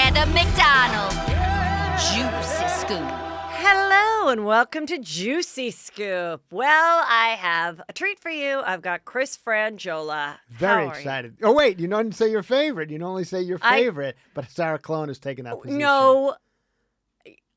Heather McDonald. Juicy Scoop. Hello and welcome to Juicy Scoop. Well, I have a treat for you. I've got Chris Franjola. Very excited. Oh, wait, you didn't say your favorite. You only say your favorite, but Sarah Clone has taken that position. No,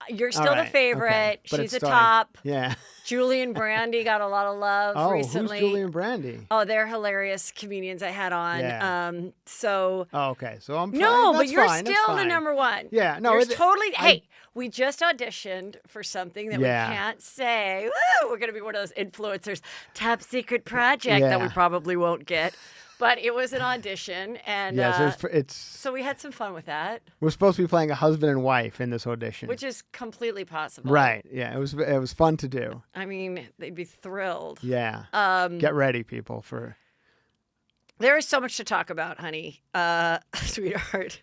you're still the favorite. Okay. She's a top. Yeah. Julie and Brandy got a lot of love recently. Who's Julie and Brandy? Oh, they're hilarious comedians I had on. Yeah. So. Oh, okay. So I'm fine. No, That's but you're fine. still the number one. Yeah. No, you're totally. Hey, we just auditioned for something that we can't say. Woo, we're going to be one of those influencers. Top secret project that we probably won't get. But it was an audition, and so we had some fun with that. We're supposed to be playing a husband and wife in this audition, which is completely possible. Right? Yeah, it was fun to do. I mean, they'd be thrilled. Yeah. Get ready, people, for. There is so much to talk about, honey, sweetheart.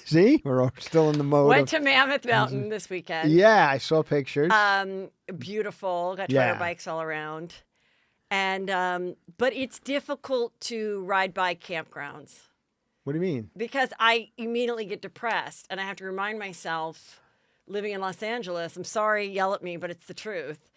See, we're still in the mode. Went to Mammoth Mountain this weekend. Yeah, I saw pictures. Beautiful. Got to ride our bikes all around. And but it's difficult to ride by campgrounds. What do you mean? Because I immediately get depressed, and I have to remind myself, living in Los Angeles, I'm sorry, yell at me, but it's the truth.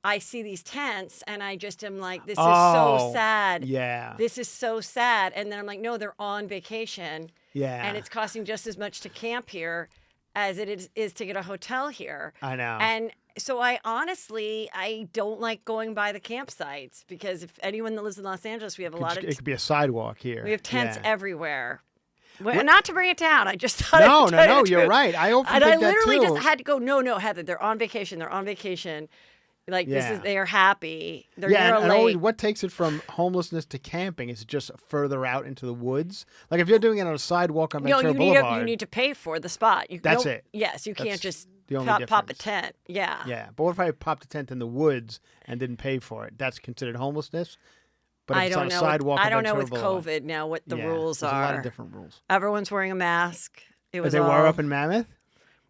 I see these tents, and I just am like, this is so sad. Yeah. This is so sad. And then I'm like, no, they're on vacation. Yeah. And it's costing just as much to camp here as it is to get a hotel here. I know. And so I don't like going by the campsites, because if anyone that lives in Los Angeles, we have it could be a sidewalk here. We have tents everywhere. Well, not to bring it down. I just thought No, you're right. I often think that too. And I literally just had to go, no, Heather, they're on vacation. They're on vacation. Like they are happy. They're near a lake. Always, what takes it from homelessness to camping is just further out into the woods. Like if you're doing it on a sidewalk on Ventura Boulevard. You need to pay for the spot. That's it. Yes, you can't just pop a tent. Yeah. Yeah, but what if I popped a tent in the woods and didn't pay for it? That's considered homelessness. But if it's on a sidewalk I don't know with COVID now what the rules are. There's a lot of different rules. Everyone's wearing a mask. They were up in Mammoth?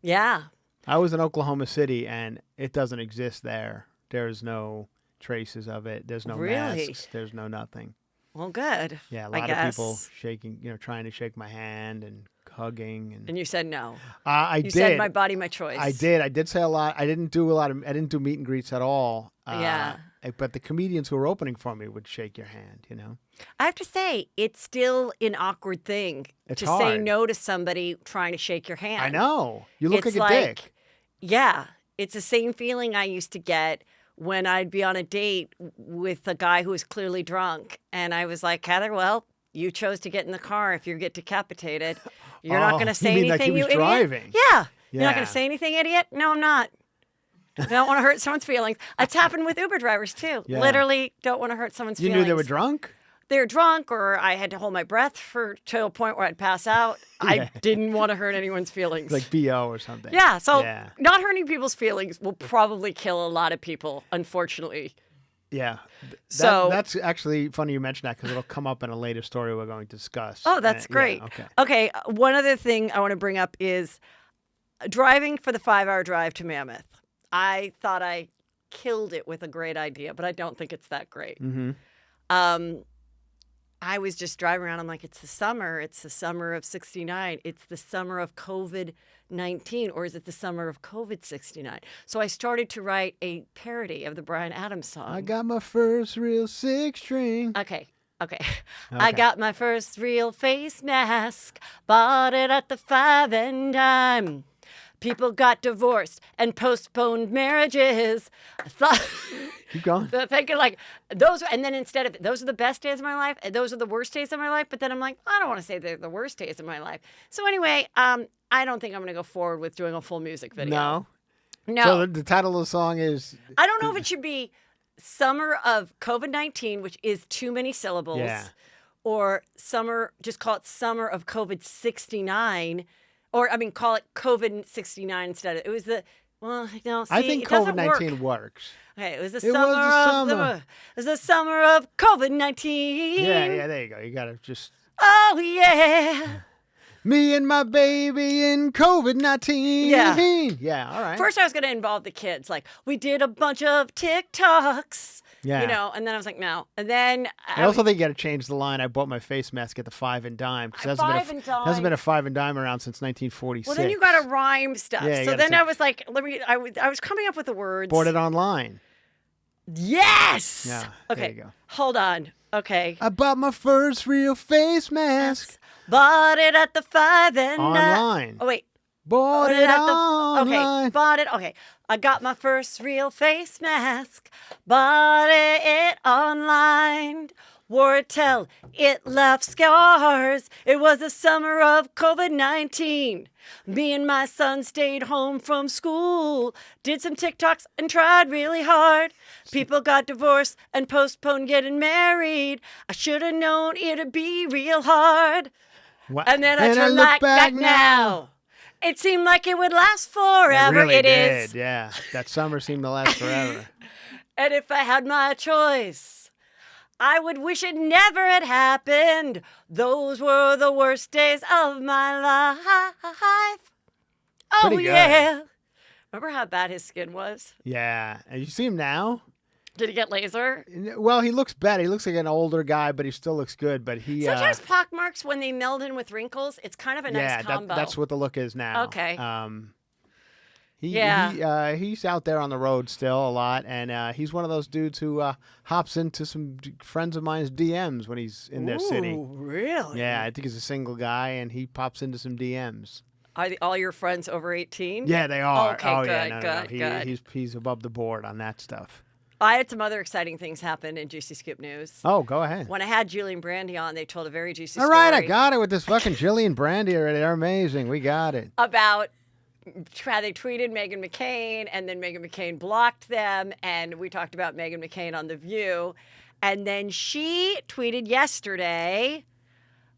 Yeah. I was in Oklahoma City, and it doesn't exist there. There's no traces of it. There's no masks. There's no nothing. Well, good. Yeah, a lot of people shaking, trying to shake my hand and hugging. And you said no. I did. You said my body, my choice. I did. I did say a lot. I didn't do meet and greets at all. But the comedians who were opening for me would shake your hand, I have to say, it's still an awkward thing to say no to somebody trying to shake your hand. I know. You look like a dick. Yeah. It's the same feeling I used to get when I'd be on a date with a guy who was clearly drunk. And I was like, Heather, well, you chose to get in the car. If you get decapitated, you're not going to say anything, like he was you idiot. Driving. Yeah. You're not going to say anything, idiot? No, I'm not. I don't want to hurt someone's feelings. It's happened with Uber drivers, too. Yeah. Literally don't want to hurt someone's feelings. You knew they were drunk? They were drunk, or I had to hold my breath to a point where I'd pass out. I didn't want to hurt anyone's feelings. Like BO or something. Yeah, so not hurting people's feelings will probably kill a lot of people, unfortunately. Yeah. That's actually funny you mention that, because it'll come up in a later story we're going to discuss. Oh, that's great. Yeah, okay, one other thing I want to bring up is driving for the 5-hour drive to Mammoth. I thought I killed it with a great idea, but I don't think it's that great. Mm-hmm. I was just driving around. I'm like, it's the summer. It's the summer of 69. It's the summer of COVID-19. Or is it the summer of COVID-69? So I started to write a parody of the Bryan Adams song. I got my first real 6-string. Okay. I got my first real face mask. Bought it at the 5 and dime. People got divorced and postponed marriages. I thought, keep going. Thinking like those, and then instead of those are the best days of my life, and those are the worst days of my life. But then I'm like, I don't want to say they're the worst days of my life. So anyway, I don't think I'm going to go forward with doing a full music video. No. So the title of the song is. I don't know if it should be "Summer of COVID-19," which is too many syllables. Yeah. Or just call it "Summer of COVID-69." Or, call it COVID-69 instead. It was see, I think COVID-19 works. Okay, it was the summer of COVID-19. Yeah, there you go. You got to just. Oh, yeah. Me and my baby in COVID-19. Yeah. Yeah, all right. First, I was going to involve the kids. Like, we did a bunch of TikToks. Yeah. You know, and then I was like, no. And then I also think you got to change the line. I bought my face mask at the 5 and dime. Because hasn't been a 5 and dime around since 1946. Well, then you got to rhyme stuff. Yeah, so then I was like, I was coming up with the words. Bought it online. Yes. Yeah. Okay. There you go. Hold on. Okay. I bought my first real face mask. Bought it at the 5 and online. Oh, wait. Bought it online. Okay, bought it. Okay, I got my first real face mask. Bought it online. Wore it till it left scars. It was the summer of COVID-19. Me and my son stayed home from school. Did some TikToks and tried really hard. People got divorced and postponed getting married. I should have known it'd be real hard. What? And then I turned back now. It seemed like it would last forever. It really did. Yeah. That summer seemed to last forever. And if I had my choice, I would wish it never had happened. Those were the worst days of my life. Oh, Pretty good. yeah. Remember how bad his skin was? Yeah. And you see him now? Did he get laser? Well, he looks better. He looks like an older guy, but he still looks good. But he sometimes pockmarks, when they meld in with wrinkles, it's kind of a nice combo. That's what the look is now. Okay. He's out there on the road still a lot, and he's one of those dudes who hops into some friends of mine's DMs when he's in their city. Ooh, really? Yeah, I think he's a single guy, and he pops into some DMs. Are all your friends over 18? Yeah, they are. Okay, oh, good, yeah, no. good. He's above the board on that stuff. I had some other exciting things happen in Juicy Scoop News. Oh, go ahead. When I had Julie and Brandy on, they told a very juicy All story. right, I got it with this fucking Jilly and Brandy. They're amazing. We got it. About how they tweeted Meghan McCain, and then Meghan McCain blocked them, and we talked about Meghan McCain on The View. And then she tweeted yesterday,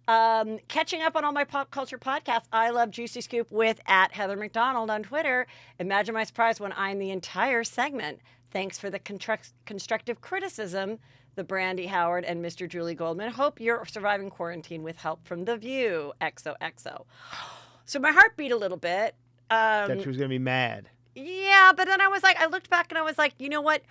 catching up on all my pop culture podcasts, I love Juicy Scoop with @HeatherMcDonald on Twitter. Imagine my surprise when I'm the entire segment. Thanks for the constructive criticism, the Brandy Howard and Mr. Julie Goldman. Hope you're surviving quarantine with help from The View. XOXO. So my heart beat a little bit. That she was going to be mad. Yeah, but then I looked back and I was like, you know what?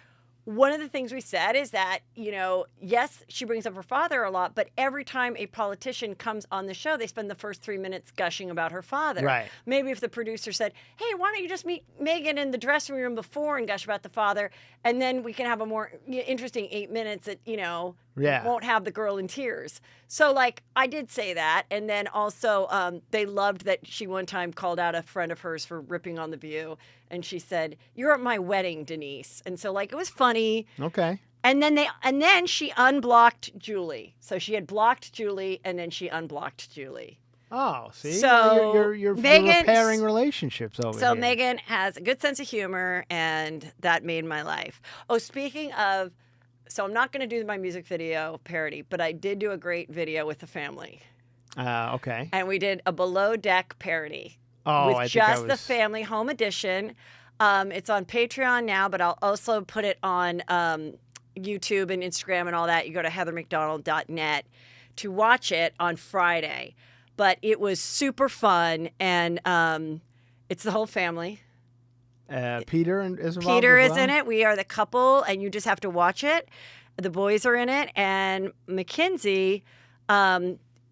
One of the things we said is that, yes, she brings up her father a lot, but every time a politician comes on the show, they spend the first 3 minutes gushing about her father. Right. Maybe if the producer said, hey, why don't you just meet Meghan in the dressing room before and gush about the father, and then we can have a more interesting 8 minutes that, won't have the girl in tears. So, I did say that. And then also, they loved that she one time called out a friend of hers for ripping on The View. And she said, "You're at my wedding, Denise." And so, it was funny. Okay. And then she unblocked Julie. So she had blocked Julie, and then she unblocked Julie. Oh, see? So you're repairing relationships over here. So Meghan has a good sense of humor, and that made my life. Oh, speaking of, so I'm not going to do my music video parody, but I did do a great video with the family. Okay. And we did a Below Deck parody. Oh, with I just think the family home edition. It's on Patreon now, but I'll also put it on YouTube and Instagram and all that. You go to heathermcdonald.net to watch it on Friday. But it was super fun, and it's the whole family. Peter is involved. Peter as is well? in it. We are the couple, and you just have to watch it. The boys are in it, and Mackenzie.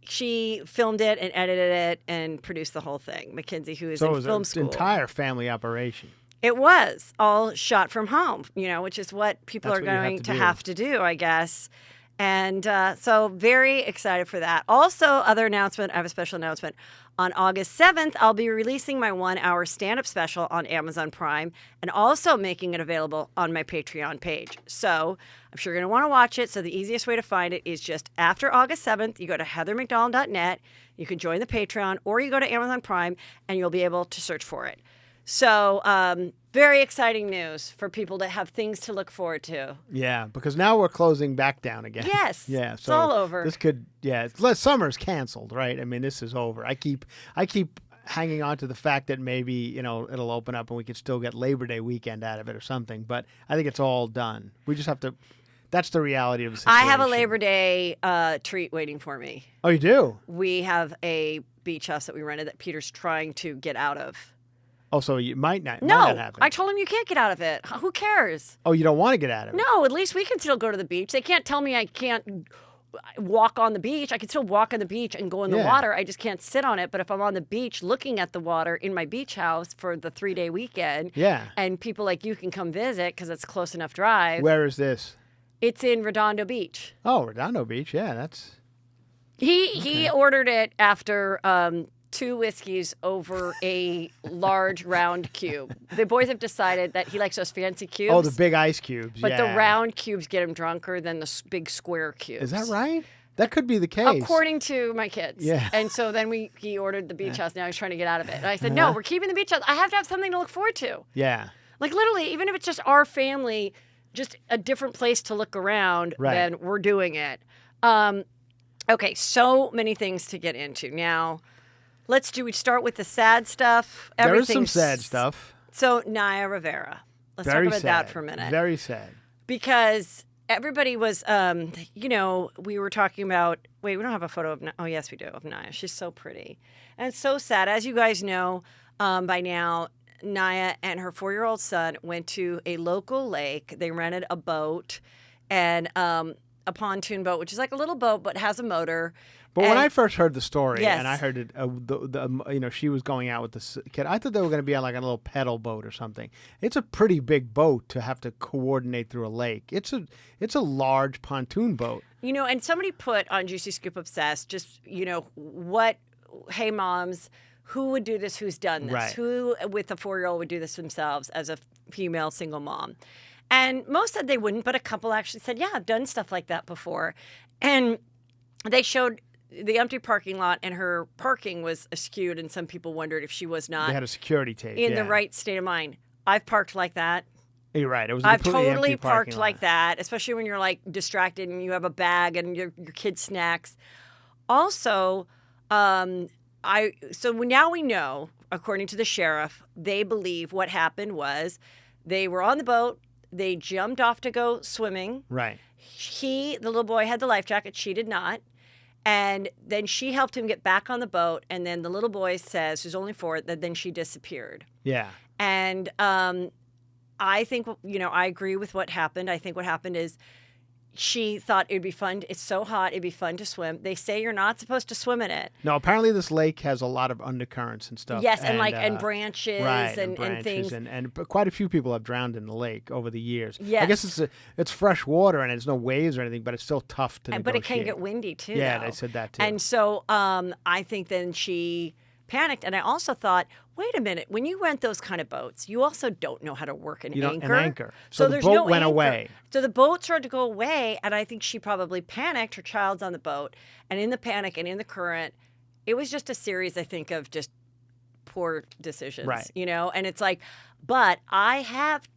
She filmed it and edited it and produced the whole thing. Mackenzie, who is in film school. So it was an entire family operation. It was all shot from home, which is what people are going to have to do, I guess. And so very excited for that. Also, other announcement, I have a special announcement. On August 7th, I'll be releasing my 1-hour stand-up special on Amazon Prime and also making it available on my Patreon page. So I'm sure you're going to want to watch it. So the easiest way to find it is just after August 7th, you go to heathermcdonald.net, you can join the Patreon, or you go to Amazon Prime and you'll be able to search for it. So very exciting news for people to have things to look forward to. Yeah, because now we're closing back down again. Yes. Yeah, so it's all over. This could, summer's canceled, right? I mean, this is over. I keep hanging on to the fact that maybe, it'll open up and we could still get Labor Day weekend out of it or something. But I think it's all done. We just have to, that's the reality of the situation. I have a Labor Day treat waiting for me. Oh, you do? We have a beach house that we rented that Peter's trying to get out of. Oh, so you might not happen. I told him you can't get out of it. Who cares? Oh, you don't want to get out of it? No, at least we can still go to the beach. They can't tell me I can't walk on the beach. I can still walk on the beach and go in the water. I just can't sit on it. But if I'm on the beach looking at the water in my beach house for the 3-day weekend, and people like you can come visit because it's a close enough drive. Where is this? It's in Redondo Beach. Oh, Redondo Beach. Yeah, that's... He ordered it after 2 whiskeys over a large round cube. The boys have decided that he likes those fancy cubes. Oh, the big ice cubes. But the round cubes get him drunker than the big square cubes. Is that right? That could be the case. According to my kids. Yeah. And so then he ordered the beach house. Now he's trying to get out of it. And I said, no, we're keeping the beach house. I have to have something to look forward to. Yeah. Like literally, even if it's just our family, just a different place to look around, then we're doing it. Okay, so many things to get into. Now, we start with the sad stuff? There is some sad stuff. So, Naya Rivera. Let's talk about that for a minute. Very sad. Because everybody was, we were talking about, we don't have a photo of, oh, yes, we do, of Naya. She's so pretty. And it's so sad. As you guys know by now, Naya and her 4-year-old son went to a local lake. They rented a boat and a pontoon boat, which is like a little boat but has a motor. But when I first heard the story and I heard it, she was going out with this kid, I thought they were going to be on like a little pedal boat or something. It's a pretty big boat to have to coordinate through a lake. It's a large pontoon boat. And somebody put on Juicy Scoop Obsessed just, hey moms, who would do this? Who's done this? Right. Who with a 4-year-old would do this themselves as a female single mom? And most said they wouldn't, but a couple actually said, yeah, I've done stuff like that before. And they showed the empty parking lot, and her parking was askewed, and some people wondered if she was not... They had a security tape. In the right state of mind. I've parked like that. You're right. It was I've totally parked like that, especially when you're like distracted and you have a bag and your kid's snacks. Also, so now we know, according to the sheriff, they believe what happened was they were on the boat. They jumped off to go swimming. Right. The little boy, had the life jacket. She did not. And then she helped him get back on the boat. And then the little boy says, who's only 4, that then she disappeared. Yeah. And I think, I agree with what happened. I think what happened is she thought it'd be fun. It's so hot. It'd be fun to swim. They say you're not supposed to swim in it. No, apparently this lake has a lot of undercurrents and stuff. Yes, and branches, right, and branches things. And quite a few people have drowned in the lake over the years. Yes. I guess it's fresh water and there's no waves or anything, but it's still tough to negotiate. But it can get windy too. Yeah, though. they said that too. And so I think then she panicked. And I also thought, wait a minute, when you rent those kind of boats, you also don't know how to work an anchor. So the boat went away. So the boat started to go away, and I think she probably panicked. Her child's on the boat, and in the panic and in the current, it was just a series, I think, of just poor decisions, right. And it's like, but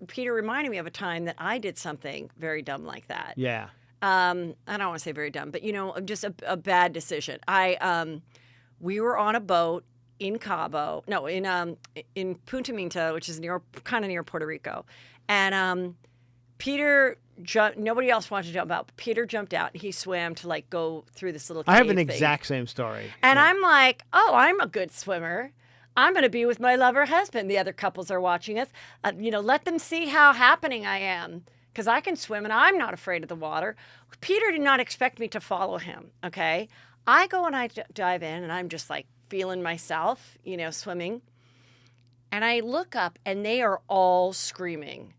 Peter reminded me of a time that I did something very dumb like that. Yeah. I don't want to say very dumb, but, just a bad decision. We were on a boat in Cabo, in Punta Minta, which is kind of near Puerto Rico. And Peter nobody else wanted to jump out, but Peter jumped out and he swam to like go through this little cave I have an thing. exact same story. And I'm like, oh, I'm a good swimmer. I'm going to be with my lover husband. The other couples are watching us. Let them see how happening I am, because I can swim and I'm not afraid of the water. Peter did not expect me to follow him, okay? I go and I dive in and I'm just like, feeling myself, swimming. And I look up and they are all screaming,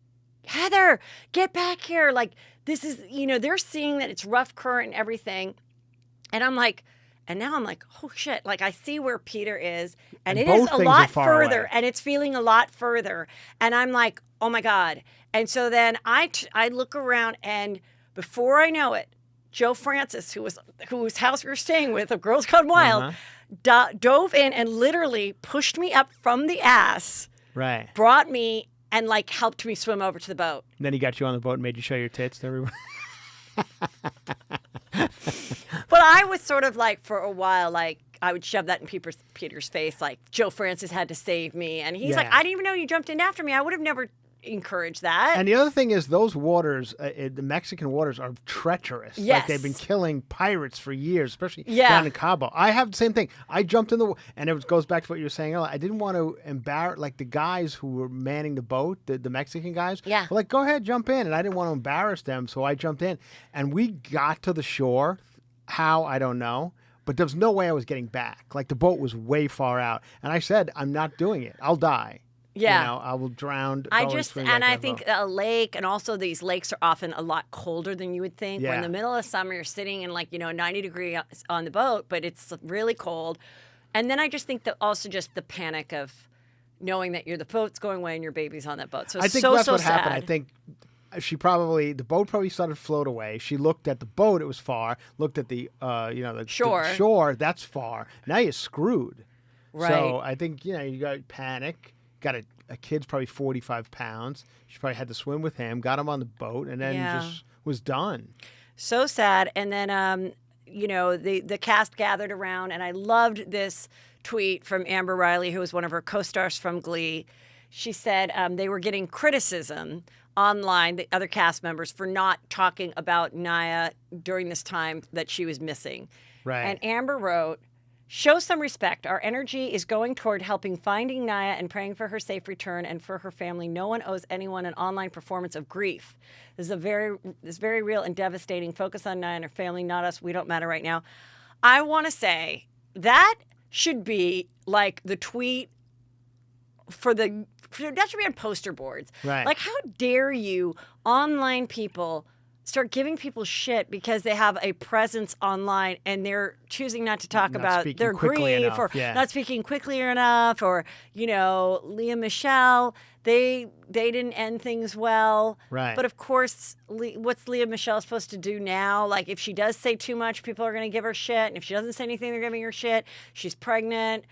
Heather, get back here. Like, this is, they're seeing that it's rough current and everything. And now I'm like, oh shit. Like, I see where Peter is and it is a lot further away. And it's feeling a lot further. And I'm like, oh my God. And so then I look around, and before I know it, Joe Francis, whose house we were staying with, of Girls Gone Wild, dove in and literally pushed me up from the ass. Right. Brought me and like helped me swim over to the boat. And then he got you on the boat and made you show your tits to everyone. But I was sort of like, for a while, like I would shove that in Peter's face, like Joe Francis had to save me. And he's like, I didn't even know you jumped in after me. I would have never encourage that. And the other thing is those waters, the Mexican waters, are treacherous. Yes. Like they've been killing pirates for years, especially Yeah. down in Cabo. I have the same thing. I jumped in and it goes back to what you were saying earlier. I didn't want to embarrass, like the guys who were manning the boat, the Mexican guys. Yeah. Were like, go ahead, jump in. And I didn't want to embarrass them, so I jumped in. And we got to the shore. How, I don't know. But there was no way I was getting back. Like the boat was way far out. And I said, I'm not doing it. I'll die. Yeah. You know, I will drown. I think a lake, and also these lakes are often a lot colder than you would think. Yeah. Where in the middle of summer, you're sitting in 90 degrees on the boat, but it's really cold. And then I just think that also just the panic of knowing that the boat's going away and your baby's on that boat. So I think so, that's so what sad. happened. I think the boat probably started to float away. She looked at the boat; it was far. Looked at the the shore. The shore, that's far. Now you're screwed. Right. So I think you got panic. Got a kid's probably 45 pounds. She probably had to swim with him. Got him on the boat, and then just was done. So sad. And then the cast gathered around, and I loved this tweet from Amber Riley, who was one of her co-stars from Glee. She said they were getting criticism online, the other cast members, for not talking about Naya during this time that she was missing. Right. And Amber wrote, "Show some respect. Our energy is going toward helping finding Naya and praying for her safe return and for her family. No one owes anyone an online performance of grief. This is very real and devastating. Focus on Naya and her family, not us. We don't matter right now." I want to say that should be like the tweet that should be on poster boards. Right. Like, how dare you, online people, start giving people shit because they have a presence online and they're choosing not to talk about their grief or not speaking quickly enough, or Leah Michelle, they didn't end things well. Right. But of course, what's Leah Michelle supposed to do now? Like, if she does say too much, people are going to give her shit, and if she doesn't say anything, they're giving her shit. She's pregnant.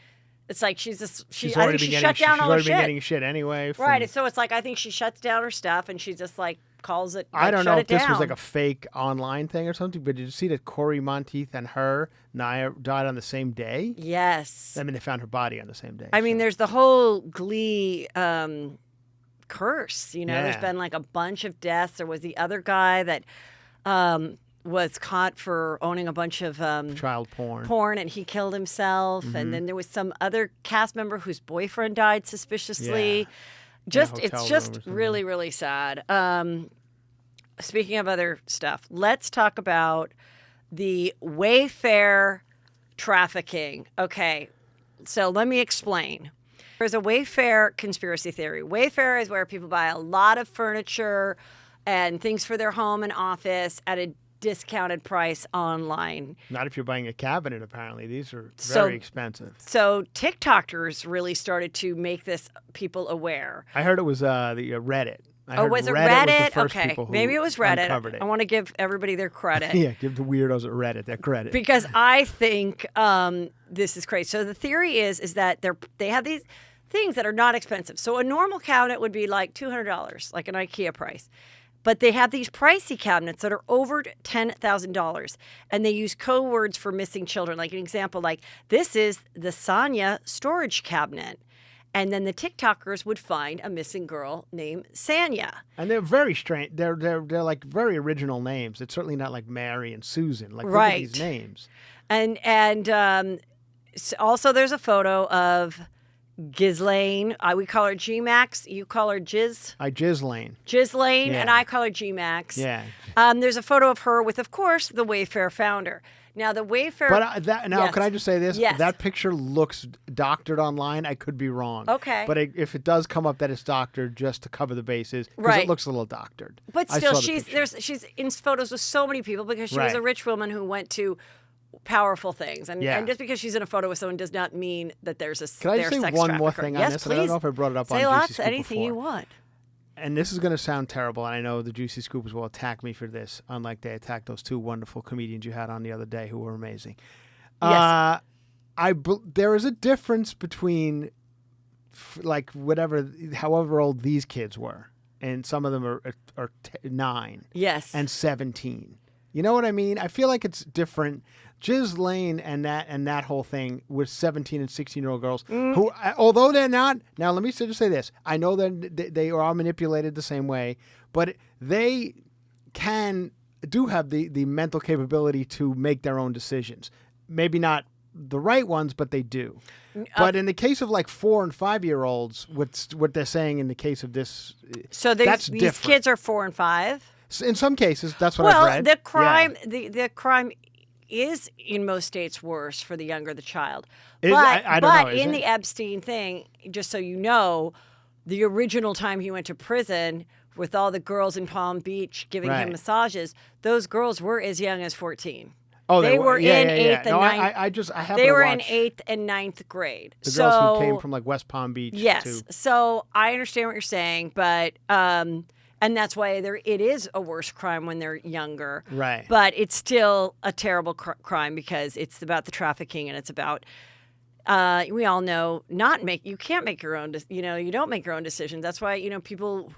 It's like I think she shut down all her shit. She's already been getting shit anyway. Right. So it's like, I think she shuts down her stuff and she just like calls it. I don't know if this was like a a fake online thing or something, but did you see that Corey Monteith and Naya, died on the same day? Yes. I mean, they found her body on the same day. I mean, there's the whole Glee curse. There's been like a bunch of deaths. There was the other guy that was caught for owning a bunch of child porn, and he killed himself. Mm-hmm. And then there was some other cast member whose boyfriend died suspiciously. Yeah. It's just really, really sad. Speaking of other stuff, let's talk about the Wayfair trafficking. Okay, so let me explain. There's a Wayfair conspiracy theory. Wayfair is where people buy a lot of furniture and things for their home and office at a discounted price online. Not if you're buying a cabinet, apparently. These are very expensive. So TikTokers really started to make this people aware. I heard it was the Reddit. Was it Reddit? Okay, maybe it was Reddit. I want to give everybody their credit. Yeah, give the weirdos at Reddit their credit. Because I think this is crazy. So the theory is that they have these things that are not expensive. So a normal cabinet would be like $200, like an IKEA price. But they have these pricey cabinets that are over $10,000, and they use code words for missing children. Like an example, like, this is the Sanya storage cabinet. And then the TikTokers would find a missing girl named Sanya. And they're very strange. They're like very original names. It's certainly not like Mary and Susan. Like, right. Look at these names. And also there's a photo of Ghislaine. We call her G-Max. You call her Giz. Ghislaine. Ghislaine, Yeah. and I call her G-Max. Yeah. There's a photo of her with, of course, the Wayfair founder. Now, the Wayfair... But yes. Can I just say this? Yes. That picture looks doctored online. I could be wrong. Okay. But if it does come up that it's doctored, just to cover the bases, because right. it looks a little doctored. But still, she's in photos with so many people because she was a rich woman who went to powerful things. And just because she's in a photo with someone does not mean that there's a Can I just say one more thing on this? Please. I don't know if I brought it up on Say Juicy lots, Scoop anything before. you want. And this is going to sound terrible, and I know the Juicy Scoopers will attack me for this, unlike they attacked those two wonderful comedians you had on the other day who were amazing. Yes. There is a difference between, however old these kids were, and some of them are 9 Yes. and 17. You know what I mean? I feel like it's different Lane and that whole thing with 17 and 16-year-old girls who, although they're not, now let me just say this. I know that they are manipulated the same way, but they do have the mental capability to make their own decisions. Maybe not the right ones, but they do. But in the case of like 4 and 5-year-olds, what they're saying in the case of this, so that's these different. kids are 4 and 5? In some cases, that's what I've read. Well, the crime is in most states worse for the younger the child. I don't know. But in the Epstein thing, just so you know, the original time he went to prison with all the girls in Palm Beach giving him massages, those girls were as young as 14. Oh, they were in 8th and 9th. I have they to were watch in 8th and 9th grade. the girls who came from like West Palm Beach. Yes. So I understand what you're saying, but and that's why it is a worse crime when they're younger. Right. But it's still a terrible crime because it's about the trafficking and it's about we all know you can't make your own, you don't make your own decisions. That's why, people,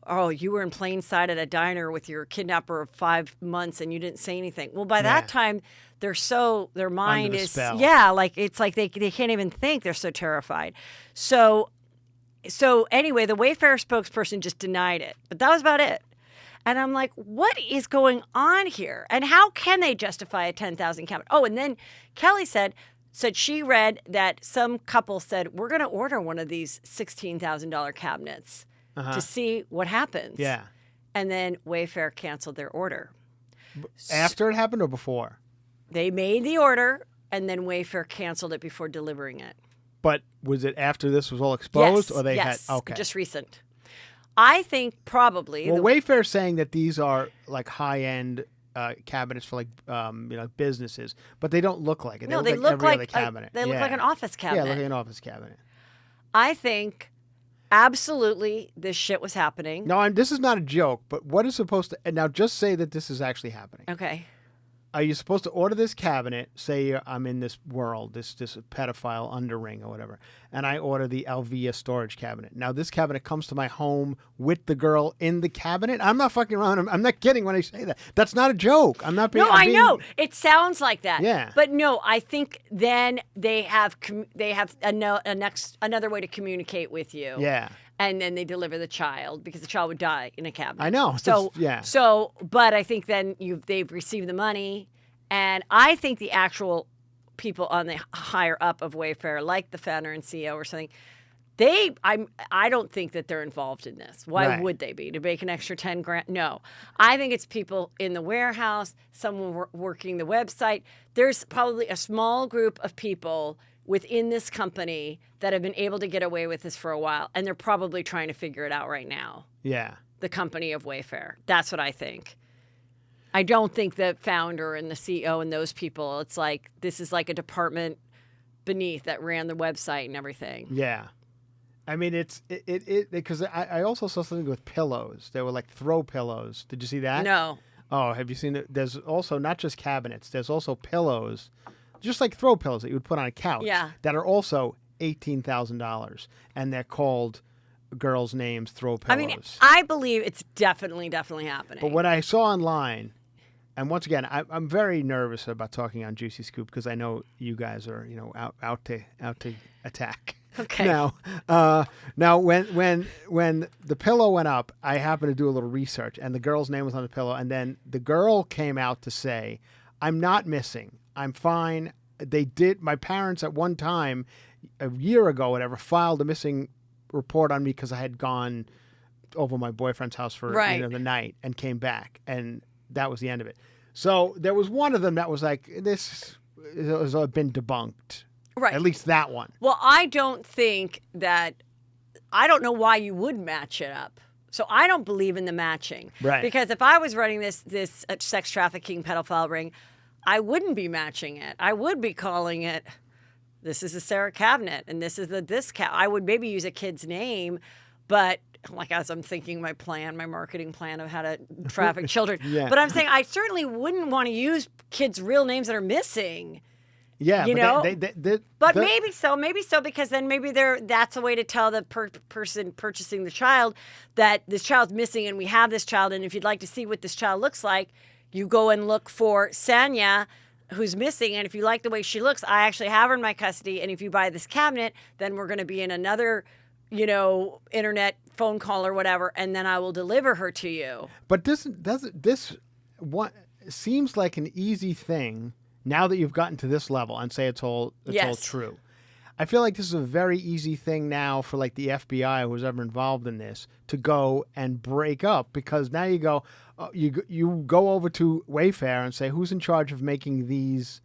oh, you were in plain sight at a diner with your kidnapper of 5 months and you didn't say anything. Well, by that time, their mind Under the is, spell. it's like they can't even think. They're so terrified. So anyway, the Wayfair spokesperson just denied it, but that was about it. And I'm like, what is going on here? And how can they justify a 10,000 cabinet? Oh, and then Kelly said she read that some couple said, we're going to order one of these $16,000 cabinets to see what happens. Yeah. And then Wayfair canceled their order. After it happened or before? They made the order, and then Wayfair canceled it before delivering it. But was it after this was all exposed? Yes, Or they yes, had, okay. just recent. I think probably. Well, Wayfair's saying that these are like high-end cabinets for like businesses, but they don't look like it. No, they look like every other cabinet. They look like an office cabinet. Yeah, like an office cabinet. I think absolutely this shit was happening. No, this is not a joke, but what is supposed to... And now just say that this is actually happening. Okay. Are you supposed to order this cabinet, say I'm in this world, this pedophile underring or whatever, and I order the Alvia storage cabinet. Now, this cabinet comes to my home with the girl in the cabinet? I'm not fucking around. I'm not kidding when I say that. That's not a joke. I'm not being... No, I know. It sounds like that. Yeah. But no, I think then they have another way to communicate with you. Yeah. And then they deliver the child because the child would die in a cabinet. I know. So yeah. So, but I think then they've received the money, and I think the actual people on the higher up of Wayfair, like the founder and CEO or something, I don't think that they're involved in this. Why would they be? To make an extra 10 grand? No. I think it's people in the warehouse, someone working the website. There's probably a small group of people within this company that have been able to get away with this for a while, and they're probably trying to figure it out right now. Yeah. The company of Wayfair. That's what I think. I don't think the founder and the CEO and those people, it's like, this is like a department beneath that ran the website and everything. Yeah. I mean, it's because I also saw something with pillows. They were like throw pillows. Did you see that? No. Oh, have you seen it? There's also not just cabinets. There's also pillows, just like throw pillows that you would put on a couch. Yeah. That are also $18,000, and they're called girls' names throw pillows. I mean, I believe it's definitely happening. But what I saw online, and once again, I'm very nervous about talking on Juicy Scoop because I know you guys are out to attack. Okay. Now, when the pillow went up, I happened to do a little research, and the girl's name was on the pillow, and then the girl came out to say, "I'm not missing. I'm fine." My parents at one time, a year ago, whatever, filed a missing report on me because I had gone over my boyfriend's house for the night and came back, and that was the end of it. So there was one of them that was like, this has been debunked. Right. At least that one. Well, I don't know why you would match it up. So I don't believe in the matching. Right. Because if I was running this sex trafficking pedophile ring, I wouldn't be matching it. I would be calling it, this is a Sarah cabinet, and this is I would maybe use a kid's name, but like as I'm thinking my marketing plan of how to traffic children. Yeah. But I'm saying I certainly wouldn't want to use kids' real names that are missing. Yeah, but maybe so, because then maybe that's a way to tell the person purchasing the child that this child's missing and we have this child, and if you'd like to see what this child looks like, you go and look for Sanya who's missing. And if you like the way she looks, I actually have her in my custody. And if you buy this cabinet, then we're going to be in another, internet phone call or whatever, and then I will deliver her to you. But this seems like an easy thing now that you've gotten to this level and say it's all true. I feel like this is a very easy thing now for like the FBI or who's ever involved in this to go and break up, because now you go you go over to Wayfair and say, who's in charge of making these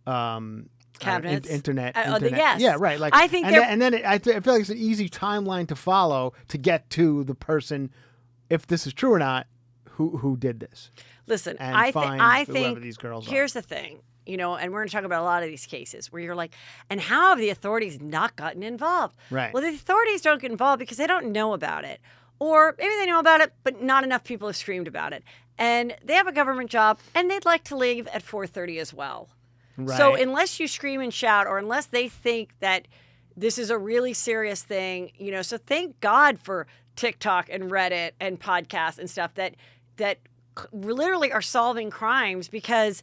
cabinets, internet. Yes. Yeah, right. Like I think, I feel like it's an easy timeline to follow to get to the person, if this is true or not, who did this. Listen, and I think whoever these girls here's the thing. And we're going to talk about a lot of these cases where you're like, and how have the authorities not gotten involved? Right. Well, the authorities don't get involved because they don't know about it. Or maybe they know about it, but not enough people have screamed about it. And they have a government job, and they'd like to leave at 4:30 as well. Right. So unless you scream and shout, or unless they think that this is a really serious thing, so thank God for TikTok and Reddit and podcasts and stuff that literally are solving crimes, because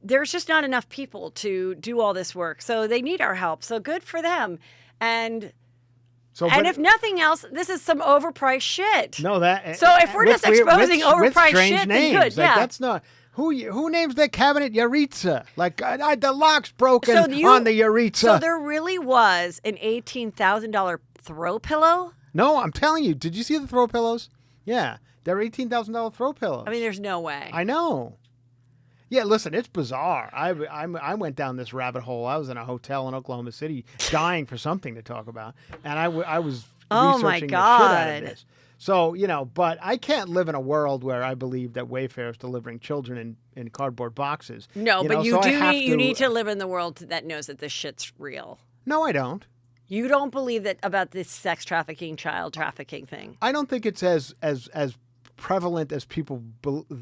there's just not enough people to do all this work. So they need our help. So good for them. And if nothing else, this is some overpriced shit. No, So if we're just exposing overpriced shit, then good. Like, that's not who names their cabinet Yaritza? Like the lock's broken on the Yaritza. So there really was an $18,000 throw pillow? No, I'm telling you. Did you see the throw pillows? Yeah, they're $18,000 throw pillows. I mean, there's no way. I know. Yeah, listen, it's bizarre. I went down this rabbit hole. I was in a hotel in Oklahoma City, dying for something to talk about, and I was researching the shit out of this. So but I can't live in a world where I believe that Wayfair is delivering children in cardboard boxes. No, but you need to live in the world that knows that this shit's real. No, I don't. You don't believe that about this sex trafficking, child trafficking thing? I don't think it's as prevalent as people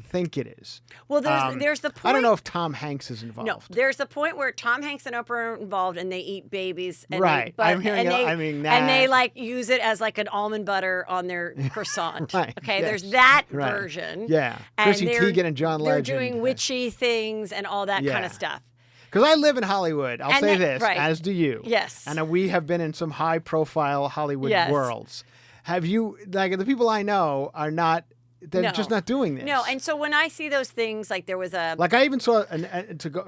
think it is. Well, there's the point. I don't know if Tom Hanks is involved. No, there's the point where Tom Hanks and Oprah are involved, and they eat babies. And right. I'm hearing and they like use it as like an almond butter on their croissant. Right. Okay, yes. There's that version. Yeah. Chrissy Teigen and John Legend. They're doing witchy things and all that kind of stuff. Because I live in Hollywood. I'll say this, as do you. Yes. And we have been in some high-profile Hollywood worlds. Have you, like, the people I know are not, they're just not doing this. No, and so when I see those things, like there was a... Like I even saw,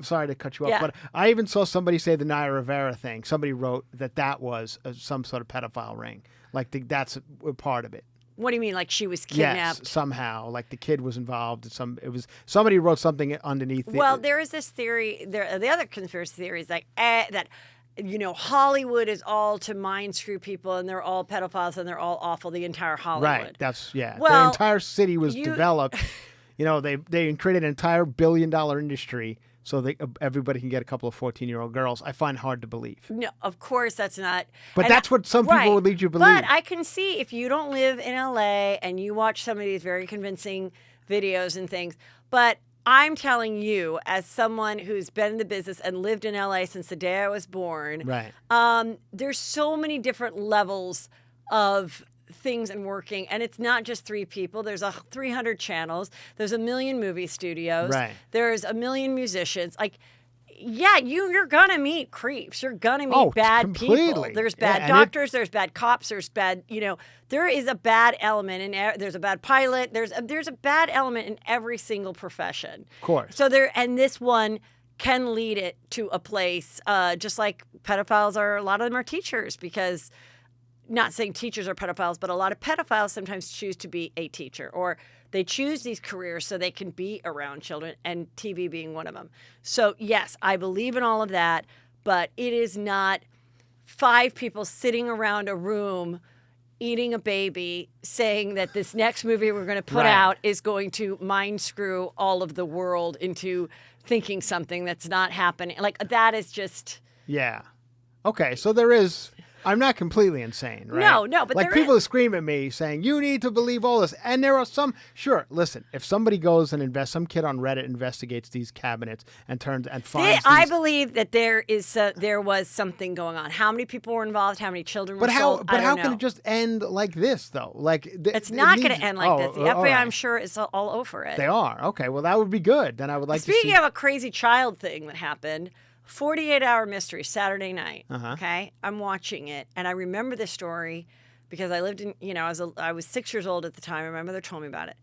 sorry to cut you off, but I even saw somebody say the Naya Rivera thing. Somebody wrote that was some sort of pedophile ring. Like that's a part of it. What do you mean? Like she was kidnapped? Yes, somehow. Like the kid was involved. Somebody wrote something underneath. Well, there is this theory. The other conspiracy theory is like that. Hollywood is all to mind screw people, and they're all pedophiles, and they're all awful. The entire Hollywood. Right. That's Well, the entire city was developed. They created an entire $1 billion industry so everybody can get a couple of 14-year-old girls. I find hard to believe. No, of course that's not. But that's what some people would lead you to believe. But I can see if you don't live in LA and you watch some of these very convincing videos and things. But I'm telling you, as someone who's been in the business and lived in LA since the day I was born, right? There's so many different levels of things and working, and it's not just 3 people. There's 300 channels. There's 1 million movie studios. Right. There's 1 million musicians. Like, yeah, you're gonna meet creeps. You're gonna meet bad people. There's bad doctors. There's bad cops. There's bad. There is a bad element in. There's a bad pilot. There's a bad element in every single profession. Of course. So this one can lead it to a place. Just like pedophiles are. A lot of them are teachers because. Not saying teachers are pedophiles, but a lot of pedophiles sometimes choose to be a teacher, or they choose these careers so they can be around children, and TV being one of them. So, yes, I believe in all of that, but it is not 5 people sitting around a room eating a baby saying that this next movie we're going to put out is going to mind screw all of the world into thinking something that's not happening. Like, that is just... Yeah. Okay, so there is... I'm not completely insane, right? No, but like people scream at me saying, you need to believe all this. And there are sure, listen, if somebody goes and some kid on Reddit investigates these cabinets and finds I believe that there was something going on. How many people were involved? How many children were sold? But how can it just end like this, though? Like it's not going to end like this. The FBI, I'm sure, is all over it. They are. Okay, well, that would be good. Then I would like to see. Speaking of a crazy child thing that happened, 48-hour mystery, Saturday night. Okay, I'm watching it, and I remember this story because I lived in, I was 6 years old at the time. My mother told me about it.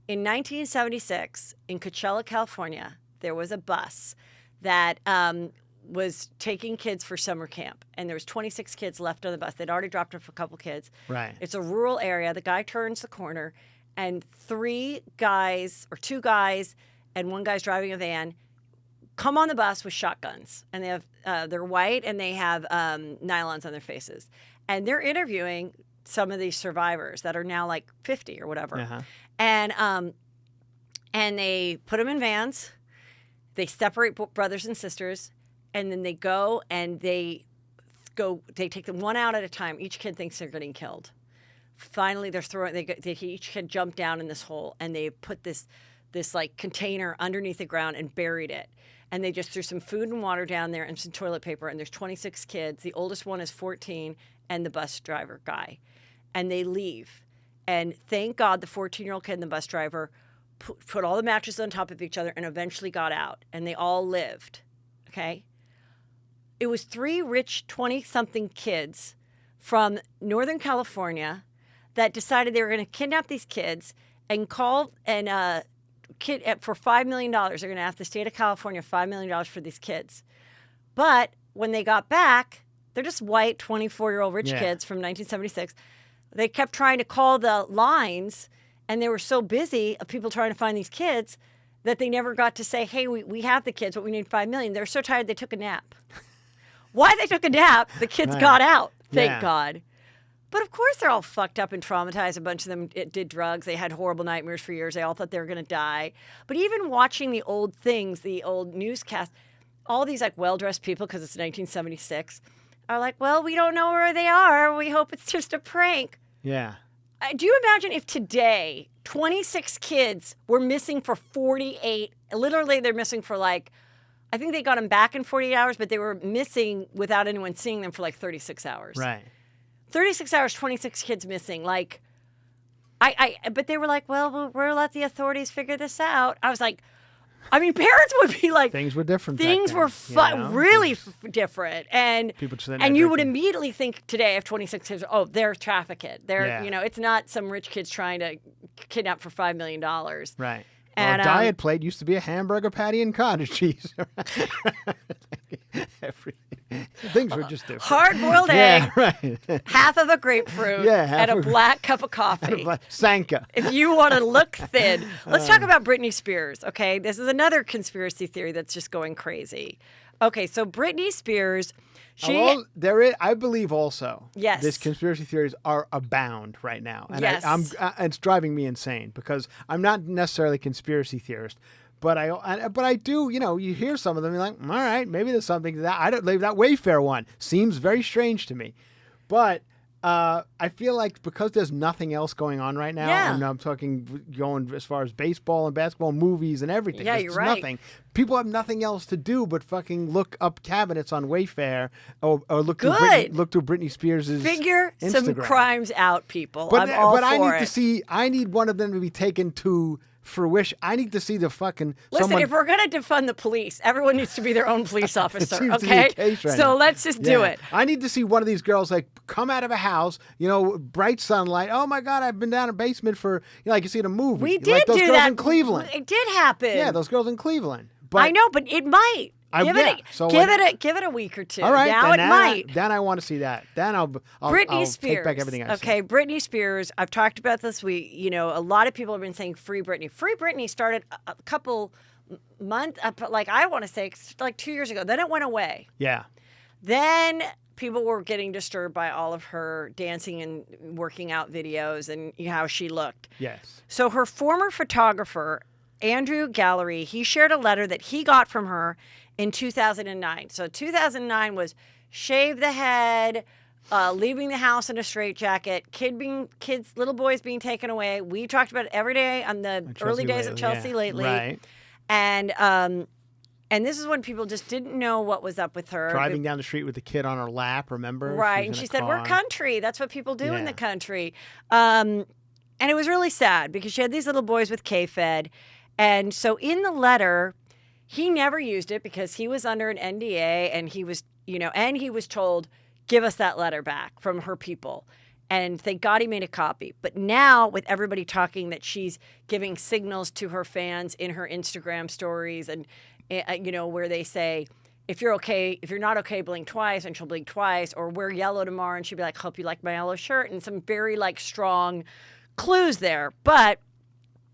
In 1976, in Coachella, California, there was a bus that was taking kids for summer camp, and there was 26 kids left on the bus. They'd already dropped off a couple kids. Right. It's a rural area. The guy turns the corner, and two guys, and one guy's driving a van, come on the bus with shotguns, and they have they're white and they have nylons on their faces, and they're interviewing some of these survivors that are now like 50 or whatever, and they put them in vans, they separate brothers and sisters, and then they go and they take them one out at a time. Each kid thinks they're getting killed. Finally, each kid jumped down in this hole, and they put this like container underneath the ground and buried it. And they just threw some food and water down there and some toilet paper. And there's 26 kids. The oldest one is 14, and the bus driver guy. And they leave. And thank God the 14-year-old kid and the bus driver put all the mattresses on top of each other and eventually got out. And they all lived. Okay? It was 3 rich 20-something kids from Northern California that decided they were going to kidnap these kids and call and for $5 million. They're going to ask the state of California $5 million for these kids. But when they got back, they're just white 24-year-old rich kids from 1976. They kept trying to call the lines, and they were so busy of people trying to find these kids that they never got to say, hey, we have the kids, but we need $5 million. They were so tired they took a nap. Why they took a nap, the kids got out, thank God. But of course they're all fucked up and traumatized. A bunch of them did drugs. They had horrible nightmares for years. They all thought they were going to die. But even watching the old things, the old newscast, all these like well-dressed people, because it's 1976, are like, well, we don't know where they are. We hope it's just a prank. Yeah. Do you imagine if today 26 kids were missing for 48, literally they're missing for like, I think they got them back in 48 hours, but they were missing without anyone seeing them for like 36 hours. Right. 36 hours, 26 kids missing. Like, but they were like, well, we'll let the authorities figure this out. I was like, I mean, parents would be like, things were different. Things were really different, and you would immediately think today of 26 kids, oh, they're trafficked. They're it's not some rich kids trying to kidnap for $5 million. Right. And a diet plate used to be a hamburger patty and cottage cheese. Things were just different. Hard-boiled egg, half of a grapefruit, and a black cup of coffee. Sanka. If you want to look thin. Let's talk about Britney Spears, okay? This is another conspiracy theory that's just going crazy. Okay, so Britney Spears... I believe also. Yes. These conspiracy theories are abound right now, and yes. It's driving me insane because I'm not necessarily a conspiracy theorist, but I do. You hear some of them, and you're like, all right, maybe there's something to that. I don't believe that Wayfair one seems very strange to me, but I feel like because there's nothing else going on right now, and I'm talking going as far as baseball and basketball, movies and everything. Yeah, you're right. Nothing. People have nothing else to do but fucking look up cabinets on Wayfair or look through Britney Spears' Figure Instagram. Some crimes out, people. But I need one of them to be taken to fruition. I need to see the fucking... Listen, if we're going to defund the police, everyone needs to be their own police officer, okay? To be the case right now. Let's just do it. I need to see one of these girls like come out of a house, bright sunlight. Oh my God, I've been down a basement for, like you see in a movie. We did like those do girls that in Cleveland. It did happen. Yeah, those girls in Cleveland. But I know, but it might. Give it a week or two. All right, now it might. Then I want to see that. Then I'll Spears. Take back everything I said. Okay, Britney Spears. I've talked about this week. A lot of people have been saying free Britney. Free Britney started a couple months, I want to say, like 2 years ago. Then it went away. Yeah. Then people were getting disturbed by all of her dancing and working out videos and how she looked. Yes. So her former photographer, Andrew Gallery, he shared a letter that he got from her in 2009. So 2009 was shave the head, leaving the house in a straitjacket, little boys being taken away. We talked about it every day on the early days of Chelsea lately. Right. And this is when people just didn't know what was up with her. Driving down the street with the kid on her lap, remember? Right. And she said, we're country. That's what people do in the country. And it was really sad because she had these little boys with K-Fed. And so in the letter, he never used it because he was under an NDA and he was, and he was told, give us that letter back from her people. And thank God he made a copy. But now with everybody talking that she's giving signals to her fans in her Instagram stories and, where they say, if you're not okay, blink twice, and she'll blink twice, or wear yellow tomorrow, and she'll be like, hope you like my yellow shirt, and some very strong clues there. But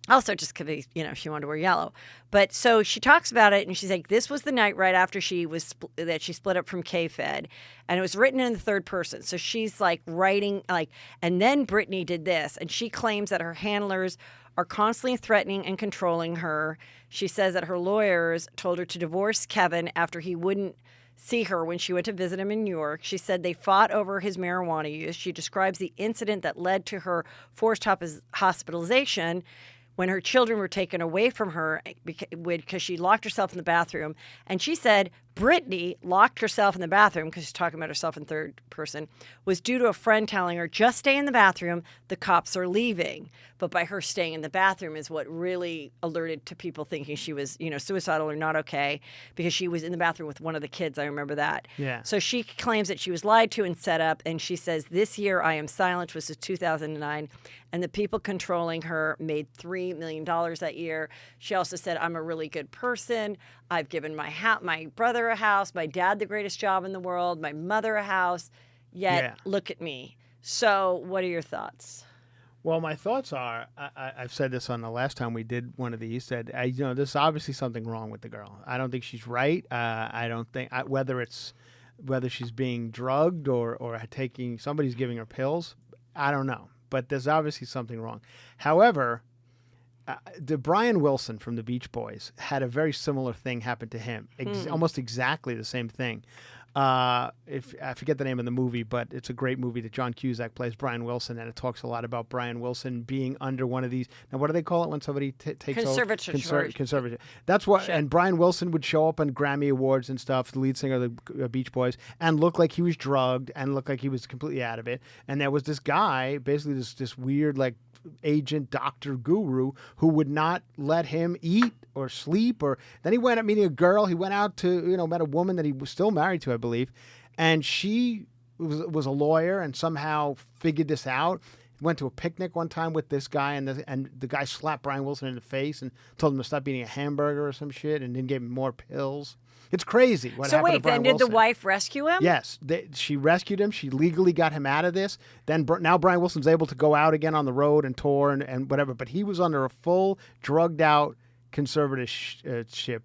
also just because, she wanted to wear yellow. But so she talks about it, and she's like, this was the night right after she split up from K-Fed, and it was written in the third person. So she's writing and then Britney did this, and she claims that her handlers are constantly threatening and controlling her. She says that her lawyers told her to divorce Kevin after he wouldn't see her when she went to visit him in New York. She said they fought over his marijuana use. She describes the incident that led to her forced hospitalization when her children were taken away from her because she locked herself in the bathroom. And she said Britney locked herself in the bathroom, because she's talking about herself in third person, was due to a friend telling her, just stay in the bathroom, the cops are leaving. But by her staying in the bathroom is what really alerted to people thinking she was, suicidal or not okay, because she was in the bathroom with one of the kids. I remember that. Yeah. So she claims that she was lied to and set up, and she says, this year I am silent, which was 2009, and the people controlling her made $3 million that year. She also said, I'm a really good person. I've given my brother a house, my dad the greatest job in the world, my mother a house, yet look at me. So what are your thoughts? Well, my thoughts are, I've said this on the last time we did one of these, said, there's obviously something wrong with the girl. I don't think she's right. I don't think, whether she's being drugged or somebody's giving her pills, I don't know. But there's obviously something wrong. However, the Brian Wilson from the Beach Boys had a very similar thing happen to him, almost exactly the same thing. If I forget the name of the movie, but it's a great movie that John Cusack plays Brian Wilson, and it talks a lot about Brian Wilson being under one of these. Now, what do they call it when somebody takes conservatorship? That's what. And Brian Wilson would show up on Grammy Awards and stuff, the lead singer of the Beach Boys, and look like he was drugged and look like he was completely out of it. And there was this guy, basically this weird agent, doctor, guru, who would not let him eat or sleep. Or then he went out meeting a girl. He went out to met a woman that he was still married to, I believe, and she was a lawyer and somehow figured this out. Went to a picnic one time with this guy, and the guy slapped Brian Wilson in the face and told him to stop eating a hamburger or some shit, and then gave him more pills. It's crazy what happened to Brian Wilson. Did the wife rescue him? Yes, she rescued him. She legally got him out of this. Then now Brian Wilson's able to go out again on the road and tour and whatever, but he was under a full drugged out conservatorship.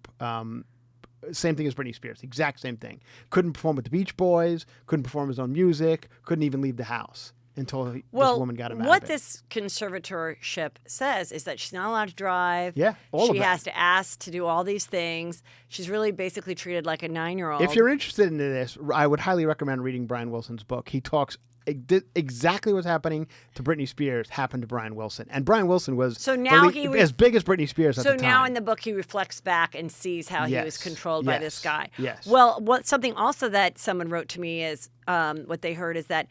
Same thing as Britney Spears, exact same thing. Couldn't perform with the Beach Boys, couldn't perform his own music, couldn't even leave the house until this woman got him out of it. What this conservatorship says is that she's not allowed to drive. Yeah, she has to ask to do all these things. She's really basically treated like a 9-year-old. If you're interested in this, I would highly recommend reading Brian Wilson's book. He talks exactly what's happening to Britney Spears happened to Brian Wilson. And Brian Wilson was as big as Britney Spears at the time. So now in the book he reflects back and sees how he was controlled by this guy. Yes. Well, something also that someone wrote to me is what they heard is that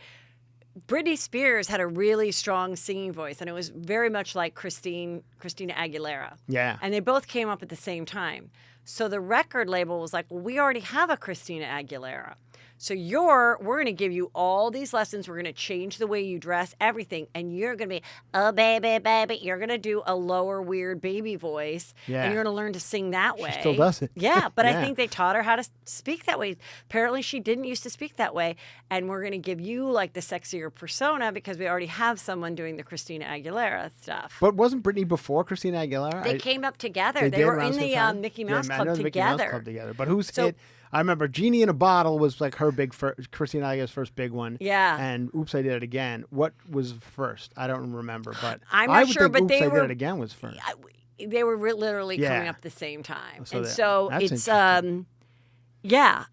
Britney Spears had a really strong singing voice, and it was very much like Christina Aguilera. Yeah. And they both came up at the same time. So the record label was like, well, we already have a Christina Aguilera. So we're going to give you all these lessons. We're going to change the way you dress, everything. And you're going to be, oh, baby, baby. You're going to do a lower, weird baby voice. Yeah. And you're going to learn to sing that way. She still does it. Yeah, but I think they taught her how to speak that way. Apparently, she didn't used to speak that way. And we're going to give you, the sexier persona because we already have someone doing the Christina Aguilera stuff. But wasn't Britney before Christina Aguilera? They came up together. They were in the Mickey Mouse Club together. Mickey Mouse Club together. But who's hit? I remember Genie in a Bottle was her big Christina Aguilera's first big one. Yeah. And Oops, I Did It Again. What was first? I don't remember, but I'm not sure. But Oops, I Did It Again was first. They were literally coming up at the same time, so and so it's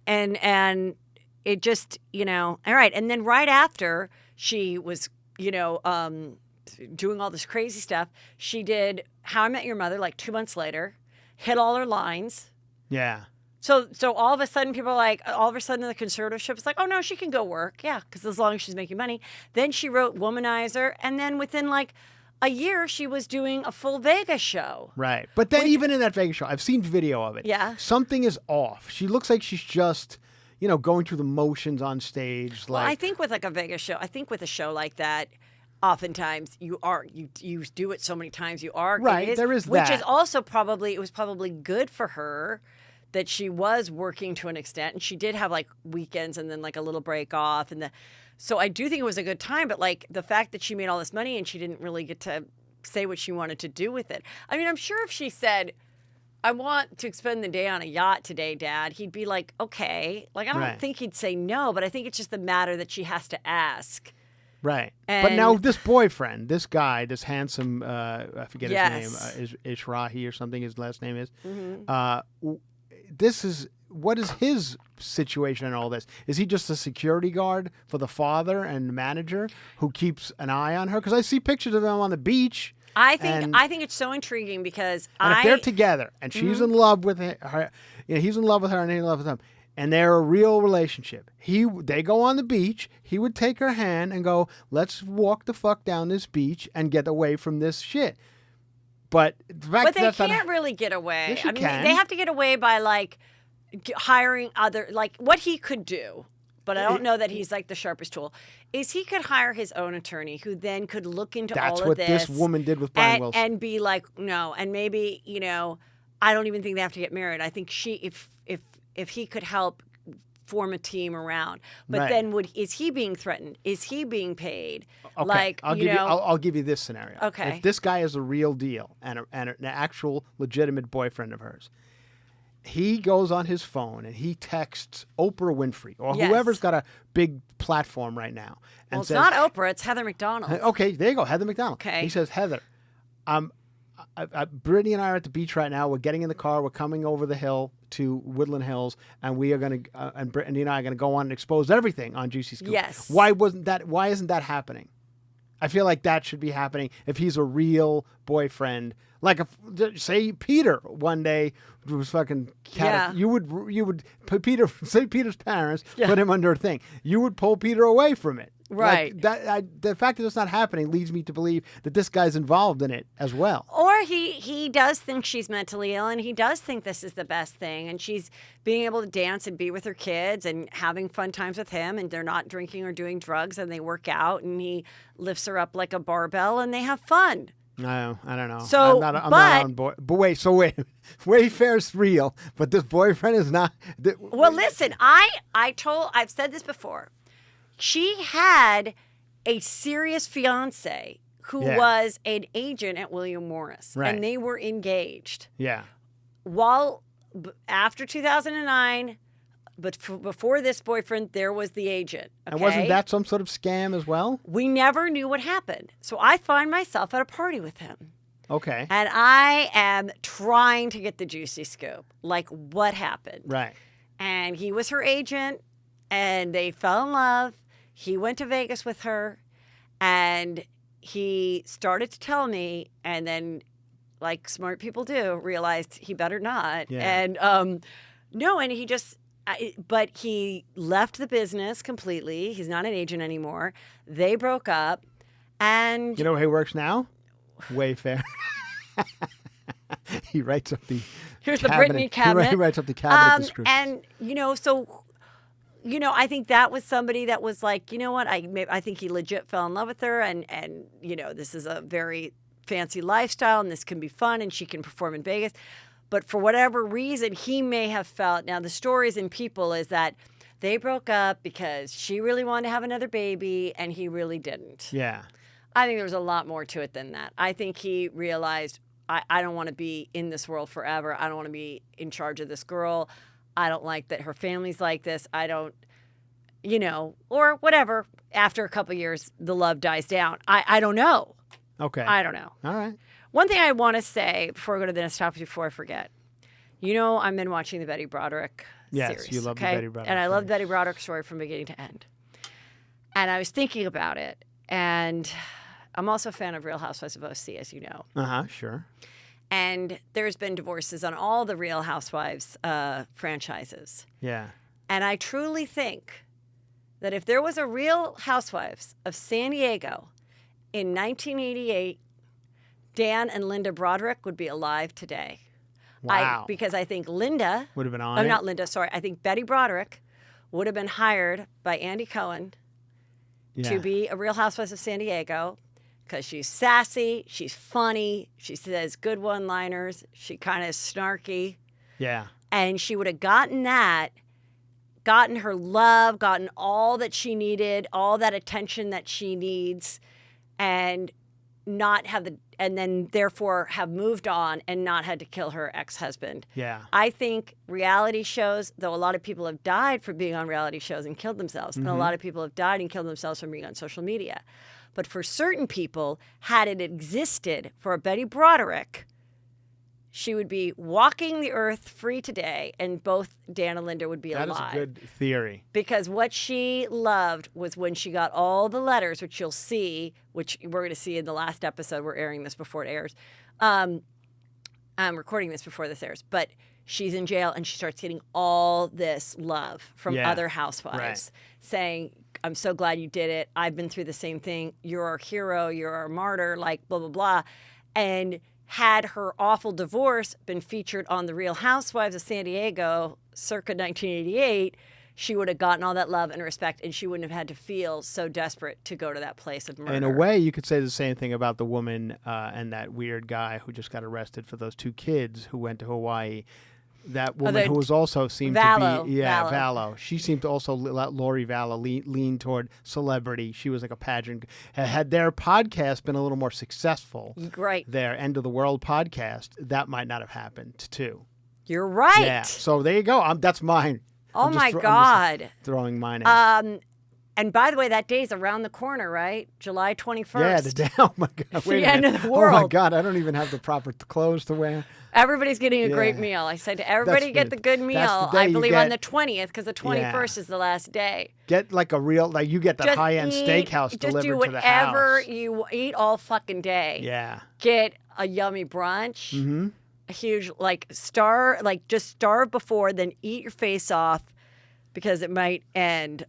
and it just, all right. And then right after she was, doing all this crazy stuff, she did How I Met Your Mother like 2 months later, hit all her lines. Yeah. So all of a sudden people are like, all of a sudden the conservatorship is like, oh no, she can go work. Yeah. Because as long as she's making money. Then she wrote Womanizer. And then within like a year, she was doing a full Vegas show. Right. But then even in that Vegas show, I've seen video of it. Yeah. Something is off. She looks like she's just, going through the motions on stage. Well, I think with like a Vegas show, I think with a show like that, oftentimes you do it so many times you are. Right. There is that. Which is also it was probably good for her that she was working to an extent, and she did have like weekends and then like a little break off, so I do think it was a good time. But like the fact that she made all this money and she didn't really get to say what she wanted to do with it. I mean, I'm sure if she said, I want to spend the day on a yacht today, Dad, he'd be like, okay. Like, I don't think he'd say no, but I think it's just the matter that she has to ask. Right. But now this boyfriend, this guy, this handsome, I forget his name, Ishrahi or something his last name is. Mm-hmm. What is his situation in all this? Is he just a security guard for the father and manager who keeps an eye on her? Because I see pictures of them on the beach. I think it's so intriguing because if they're together and she's in love with her, he's in love with her and he's in love with him, and they're a real relationship. They go on the beach. He would take her hand and go, "Let's walk the fuck down this beach and get away from this shit." But they can't really get away. Yes, you can. They have to get away by like hiring other, like what he could do. But I don't know that he's like the sharpest tool. Is he could hire his own attorney who then could look into all of this. That's what this woman did with Brian Wilson. And be like, no, and maybe, I don't even think they have to get married. I think if he could help form a team around. But then is he being threatened? Is he being paid? Okay. Like, I'll give you this scenario. Okay. If this guy is a real deal and an actual legitimate boyfriend of hers, he goes on his phone and he texts Oprah Winfrey or whoever's got a big platform right now. And it's not Oprah, it's Heather McDonald. Okay, there you go, Heather McDonald. Okay. He says, Heather, Brittany and I are at the beach right now. We're getting in the car. We're coming over the hill to Woodland Hills, and we are going to, and Brittany and I are going to go on and expose everything on Juicy Scoop. Yes. Why isn't that happening? I feel like that should be happening if he's a real boyfriend. Like, say Peter one day was fucking you would put Peter's parents put him under a thing. You would pull Peter away from it. Right. Like the fact that it's not happening leads me to believe that this guy's involved in it as well. Or he does think she's mentally ill, and he does think this is the best thing, and she's being able to dance and be with her kids and having fun times with him, and they're not drinking or doing drugs, and they work out, and he lifts her up like a barbell, and they have fun. No, I don't know. So, I'm not on board. But wait, Wayfair's real, but this boyfriend is not. Well, listen, I've said this before. She had a serious fiance who was an agent at William Morris, and they were engaged. Yeah. After 2009, but before this boyfriend, there was the agent. Okay? And wasn't that some sort of scam as well? We never knew what happened. So I find myself at a party with him. Okay. And I am trying to get the juicy scoop. Like, what happened? Right. And he was her agent, and they fell in love. He went to Vegas with her, and he started to tell me, and then, like smart people do, realized he better not. Yeah. And and he just... but he left the business completely. He's not an agent anymore. They broke up, and you know where he works now? Wayfair. He writes up the here's cabinet. the Britney cabinet. He writes up the cabinet description. And so I think that was somebody that was like, you know what? I think he legit fell in love with her, and this is a very fancy lifestyle, and this can be fun, and she can perform in Vegas. But for whatever reason, he may have felt, now the stories in People is that they broke up because she really wanted to have another baby and he really didn't. Yeah. I think there was a lot more to it than that. I think he realized, I don't want to be in this world forever. I don't want to be in charge of this girl. I don't like that her family's like this. I don't, or whatever. After a couple of years, the love dies down. I don't know. Okay. I don't know. All right. One thing I want to say before I go to the next topic, before I forget, I've been watching the Betty Broderick series. Yes, you love the okay? Betty Broderick And I love series. Betty Broderick's story from beginning to end. And I was thinking about it, and I'm also a fan of Real Housewives of OC, as you know. Sure. And there's been divorces on all the Real Housewives franchises. Yeah. And I truly think that if there was a Real Housewives of San Diego in 1988, Dan and Linda Broderick would be alive today. Wow. Because I think Linda... Would have been on Oh, it? not Linda, sorry. I think Betty Broderick would have been hired by Andy Cohen to be a Real Housewives of San Diego because she's sassy, she's funny, she says good one-liners, she kind of is snarky. Yeah. And she would have gotten that, gotten her love, gotten all that she needed, all that attention that she needs, and not have and then therefore have moved on and not had to kill her ex-husband. Yeah. I think reality shows, though a lot of people have died for being on reality shows and killed themselves, and a lot of people have died and killed themselves from being on social media. But for certain people, had it existed for a Betty Broderick, she would be walking the earth free today, and both Dan and Linda would be alive. That is a good theory. Because what she loved was when she got all the letters, which you'll see, which we're going to see in the last episode. We're airing this before it airs. I'm recording this before this airs. But she's in jail, and she starts getting all this love from other housewives saying, I'm so glad you did it. I've been through the same thing. You're our hero. You're our martyr, like blah, blah, blah. And had her awful divorce been featured on The Real Housewives of San Diego circa 1988, she would have gotten all that love and respect, and she wouldn't have had to feel so desperate to go to that place of murder. In a way, you could say the same thing about the woman and that weird guy who just got arrested for those 2 kids who went to Hawaii. That woman who was also seemed to be... Yeah, Vallow. She seemed to also, Lori Vallow, lean toward celebrity. She was like a pageant. Had their podcast been a little more successful, their End of the World podcast, that might not have happened too. You're right. Yeah, so there you go. That's mine. Oh, my God. I'm just throwing mine in. And by the way, that day's around the corner, right? July 21st. Yeah, the day. Oh, my God. The end of the world. Oh, my God. I don't even have the proper clothes to wear. Everybody's getting a great meal. I said to everybody, get the good meal. I believe on the 20th, because the 21st is the last day. Get like a real, like you get that high-end steakhouse delivered to the house. Just do whatever you eat all fucking day. Yeah. Get a yummy brunch. Mm-hmm. A huge, just starve before, then eat your face off because it might end.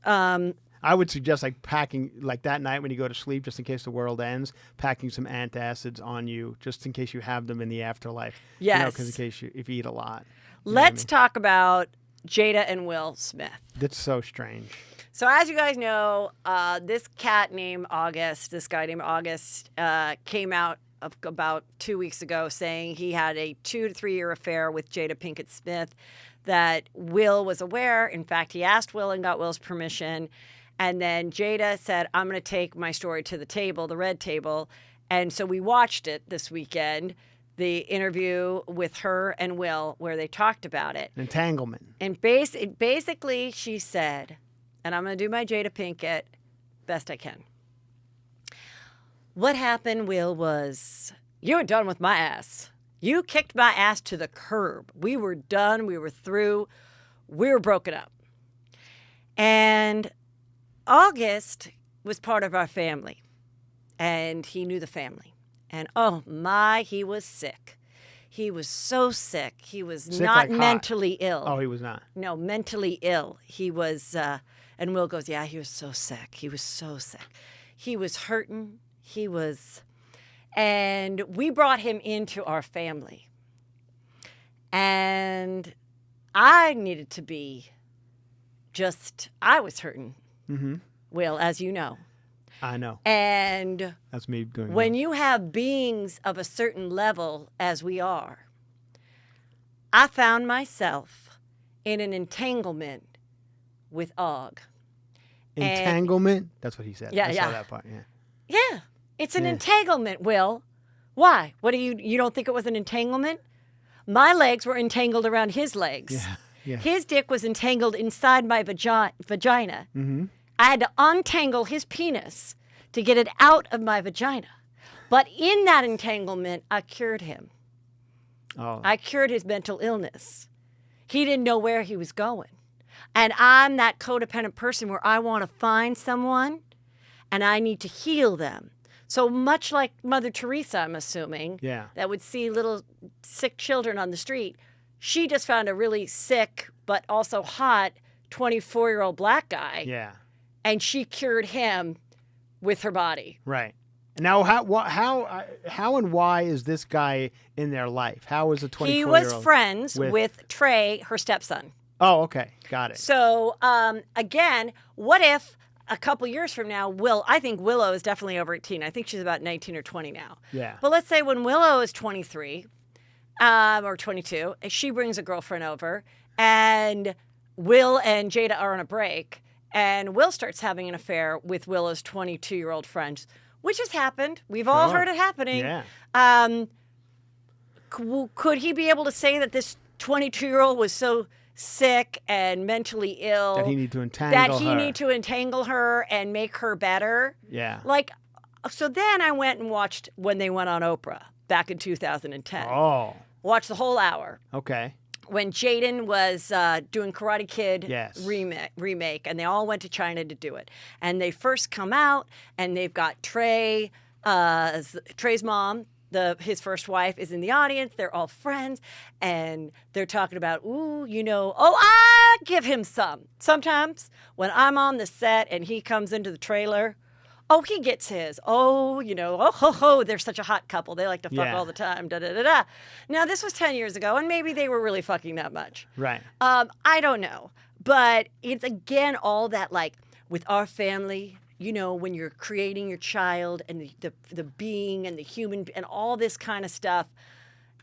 I would suggest like packing like that night when you go to sleep, just in case the world ends, packing some antacids on you, just in case you have them in the afterlife. Yes. Because in case if you eat a lot. Let's talk about Jada and Will Smith. That's so strange. So as you guys know, this guy named August, came out about 2 weeks ago saying he had a 2 to 3 year affair with Jada Pinkett Smith, that Will was aware. In fact, he asked Will and got Will's permission. And then Jada said, I'm going to take my story to the table, the red table. And so we watched it this weekend, the interview with her and Will, where they talked about it. Entanglement. And basically she said, and I'm going to do my Jada Pinkett best I can. What happened, Will, was you were done with my ass. You kicked my ass to the curb. We were done. We were through. We were broken up. And August was part of our family, and he knew the family. And oh my, he was sick. He was so sick. He was sick, not like mentally ill. Oh, he was not. No, mentally ill. He was, and Will goes, yeah, he was so sick. He was so sick. He was hurting. And we brought him into our family. And I needed to be I was hurting. Mm-hmm. Will, as you know. I know. And that's me doing when you have beings of a certain level, as we are, I found myself in an entanglement with Og. Entanglement? That's what he said. Yeah, I saw that part, Yeah, it's an entanglement, Will. Why? What do you don't think it was an entanglement? My legs were entangled around his legs. Yeah. His dick was entangled inside my vagina. Mm-hmm. I had to untangle his penis to get it out of my vagina. But in that entanglement, I cured him. Oh. I cured his mental illness. He didn't know where he was going. And I'm that codependent person where I want to find someone and I need to heal them. So much like Mother Teresa, I'm assuming, that would see little sick children on the street, she just found a really sick but also hot 24-year-old black guy. Yeah. And she cured him with her body. Right. Now, how and why is this guy in their life? How is a 24-year-old? He was friends with Trey, her stepson. Oh, okay. Got it. So, again, what if a couple years from now, I think Willow is definitely over 18. I think she's about 19 or 20 now. Yeah. But let's say when Willow is 23 or 22, she brings a girlfriend over, and Will and Jada are on a break, and Will starts having an affair with Willow's 22-year-old friend, which has happened. We've all heard it happening. Yeah. Could he be able to say that this 22-year-old was so sick and mentally ill that he need to entangle her and make her better? Yeah. Like, so then I went and watched when they went on Oprah back in 2010. Oh. Watched the whole hour. Okay. When Jaden was doing Karate Kid remake, and they all went to China to do it. And they first come out, and they've got Trey's mom, his first wife, is in the audience. They're all friends, and they're talking about, I give him some. Sometimes when I'm on the set and he comes into the trailer, he gets his. They're such a hot couple. They like to fuck all the time. Da, da, da, da. Now, this was 10 years ago, and maybe they were really fucking that much. Right. I don't know. But it's, again, all that, like, with our family, when you're creating your child and the being and the human and all this kind of stuff,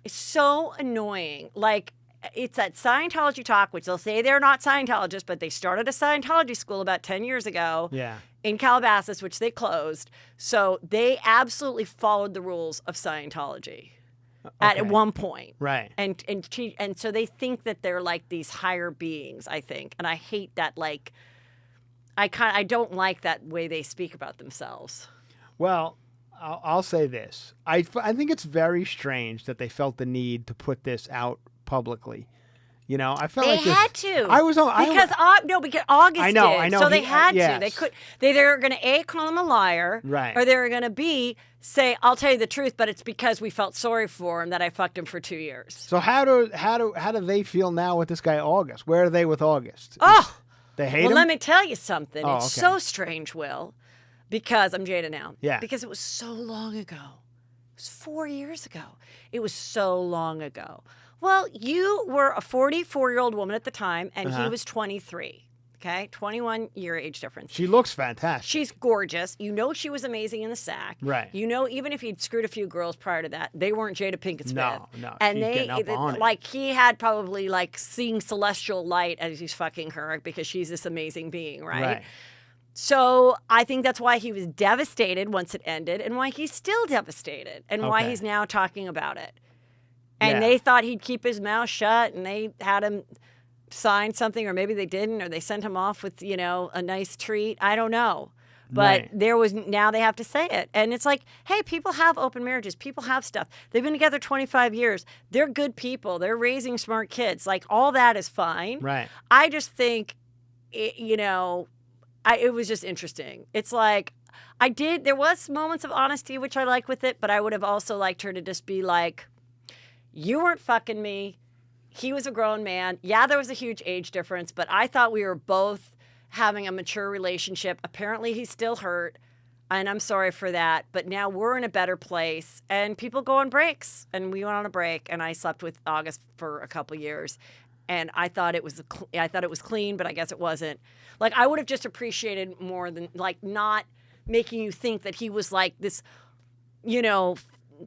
it's so annoying. Like, it's that Scientology talk, which they'll say they're not Scientologists, but they started a Scientology school about 10 years ago. Yeah. In Calabasas, which they closed. So they absolutely followed the rules of Scientology at one point. Right. And so they think that they're like these higher beings, I think. And I hate that, like, I don't like that way they speak about themselves. Well, I'll say this. I think it's very strange that they felt the need to put this out publicly. I felt they like had to. I was on because August I know, did. I know. So they had to. Yes. They could. They were going to call him a liar, right? Or they were going to say, "I'll tell you the truth, but it's because we felt sorry for him that I fucked him for 2 years." So how do they feel now with this guy August? Where are they with August? They hate him. Well, let me tell you something. It's okay. so strange, Will, because I'm Jada now. Yeah. Because it was so long ago. It was 4 years ago. It was so long ago. Well, you were a 44-year-old woman at the time, and he was 23. Okay, 21-year age difference. She looks fantastic. She's gorgeous. She was amazing in the sack. Right. Even if he'd screwed a few girls prior to that, they weren't Jada Pinkett Smith. No. And she's getting up on it. He had probably like seeing celestial light as he's fucking her because she's this amazing being, right? So I think that's why he was devastated once it ended, and why he's still devastated, and why he's now talking about it. And they thought he'd keep his mouth shut, and they had him sign something, or maybe they didn't, or they sent him off with, a nice treat. I don't know. But now they have to say it. And it's like, hey, people have open marriages. People have stuff. They've been together 25 years. They're good people. They're raising smart kids. Like, all that is fine. Right. I just think, it was just interesting. It's like, there was moments of honesty, which I like with it, but I would have also liked her to just be like, you weren't fucking me. He was a grown man. Yeah, there was a huge age difference, but I thought we were both having a mature relationship. Apparently, he's still hurt, and I'm sorry for that. But now we're in a better place, and people go on breaks, and we went on a break, and I slept with August for a couple years, and I thought it was clean, but I guess it wasn't. Like, I would have just appreciated more than, like, not making you think that he was like this,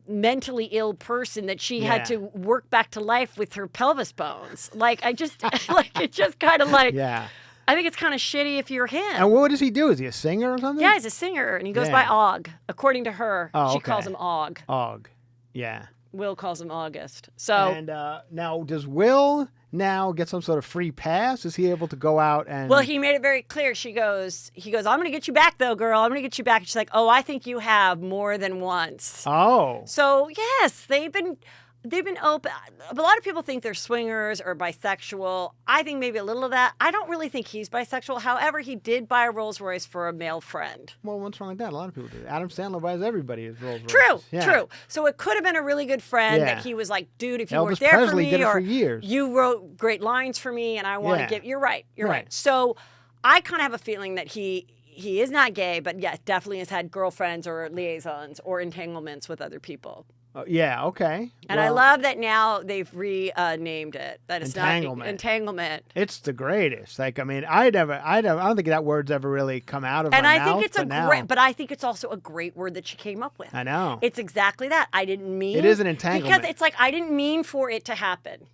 mentally ill person that she had to work back to life with her pelvis bones. Like, I just, it just kind of like, I think it's kind of shitty if you're him. And what does he do? Is he a singer or something? Yeah, he's a singer, and he goes by Og. According to her, she calls him Og. Og, yeah. Will calls him August. So, and now, does Will now get some sort of free pass? Is he able to go out and... Well, he made it very clear. He goes, I'm going to get you back, though, girl. I'm going to get you back. And she's like, I think you have more than once. Oh. So, yes, they've been... They've been open. A lot of people think they're swingers or bisexual. I think maybe a little of that. I don't really think he's bisexual. However, he did buy a Rolls Royce for a male friend. Well, what's wrong with that? A lot of people do. Adam Sandler buys everybody his Rolls Royce. True. So it could have been a really good friend that he was like, dude, if you weren't there Presley for me, did it or for years. you wrote great lines for me, and I want to give. You're right. So I kind of have a feeling that he is not gay, but yes, definitely has had girlfriends or liaisons or entanglements with other people. Yeah, okay. And I love that now they've renamed it. That it's entanglement. Not entanglement. It's the greatest. Like, I mean, I don't think that word's ever really come out of her mouth. And I think it's but I think it's also a great word that she came up with. I know. It's exactly that. I didn't mean. It is an entanglement. Because it's like, I didn't mean for it to happen.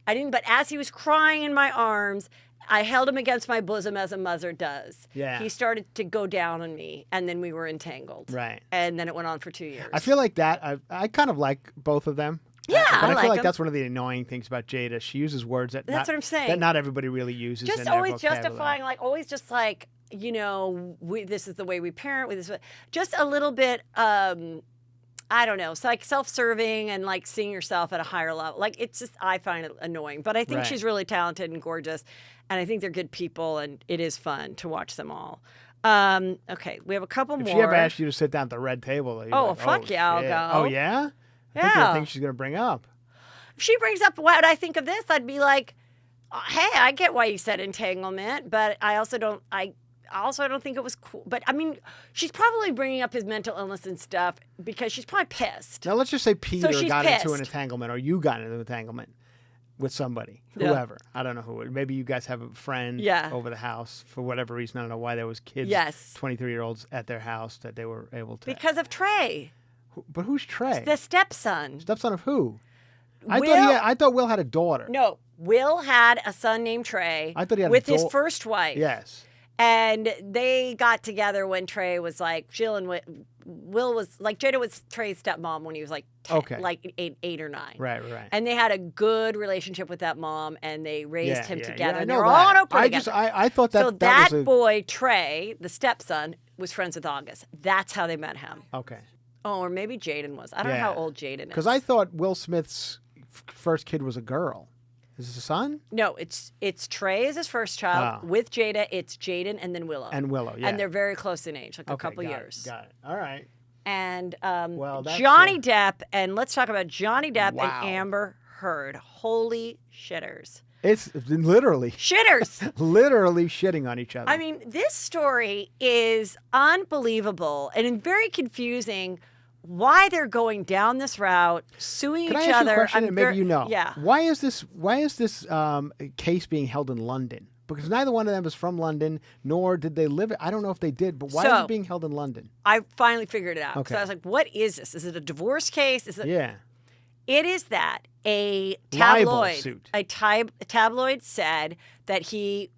But as he was crying in my arms, I held him against my bosom as a mother does. Yeah. He started to go down on me, and then we were entangled. Right. And then it went on for 2 years. I feel like that. I kind of like both of them. Yeah, but I feel like them. that's one of the annoying things about Jada. She uses words that that's what I'm saying. That not everybody really uses. Just in their always vocabulary. justifying, always just like, this is the way we parent. Just a little bit. I don't know. It's like self-serving and like seeing yourself at a higher level. Like, it's just, I find it annoying. But I think she's really talented and gorgeous. And I think they're good people. And it is fun to watch them all. Okay, we have a couple more. If she ever asked you to sit down at the red table, fuck yeah, I'll go. Oh, yeah? I think the thing she's going to bring up. If she brings up what I think of this, I'd be like, hey, I get why you said entanglement. But I also don't think it was cool. But, I mean, she's probably bringing up his mental illness and stuff because she's probably pissed. Now, let's just say Peter got pissed. into an entanglement, or you got into an entanglement with somebody, whoever. I don't know who. Maybe you guys have a friend over the house for whatever reason. I don't know why there was kids, 23-year-olds at their house that they were able to. Because of Trey. But who's Trey? The stepson. Stepson of who? I thought Will had a daughter. No, Will had a son named Trey. I thought he had with his first wife. Yes. And they got together when Trey was like, Will was like, Jada was Trey's stepmom when he was like 10, like eight or 9. Right. And they had a good relationship with that mom, and they raised him together. And they know were all that. open together. I thought that. So that boy Trey, the stepson, was friends with August. That's how they met him. Okay. Oh, or maybe Jaden was. I don't know how old Jaden is. Because I thought Will Smith's first kid was a girl. Is this a son? No, it's Trey is his first child. Wow. With Jada, it's Jaden and then Willow. And Willow, yeah. And they're very close in age, like a couple years. Got it. All right. And that's Johnny Depp, and let's talk about Johnny Depp Wow. and Amber Heard. Holy shitters. It's literally. Shitters. Literally shitting on each other. I mean, this story is unbelievable and very confusing. Why they're going down this route, suing Can each I ask other. you a question, and maybe you know? Yeah. Why is this case being held in London? Because neither one of them is from London, nor did they live it. I don't know if they did, but why is it being held in London? I finally figured it out. Okay. So I was like, what is this? Is it a divorce case? Is it? Yeah. It is that a Libel tabloid, suit. a tabloid said that he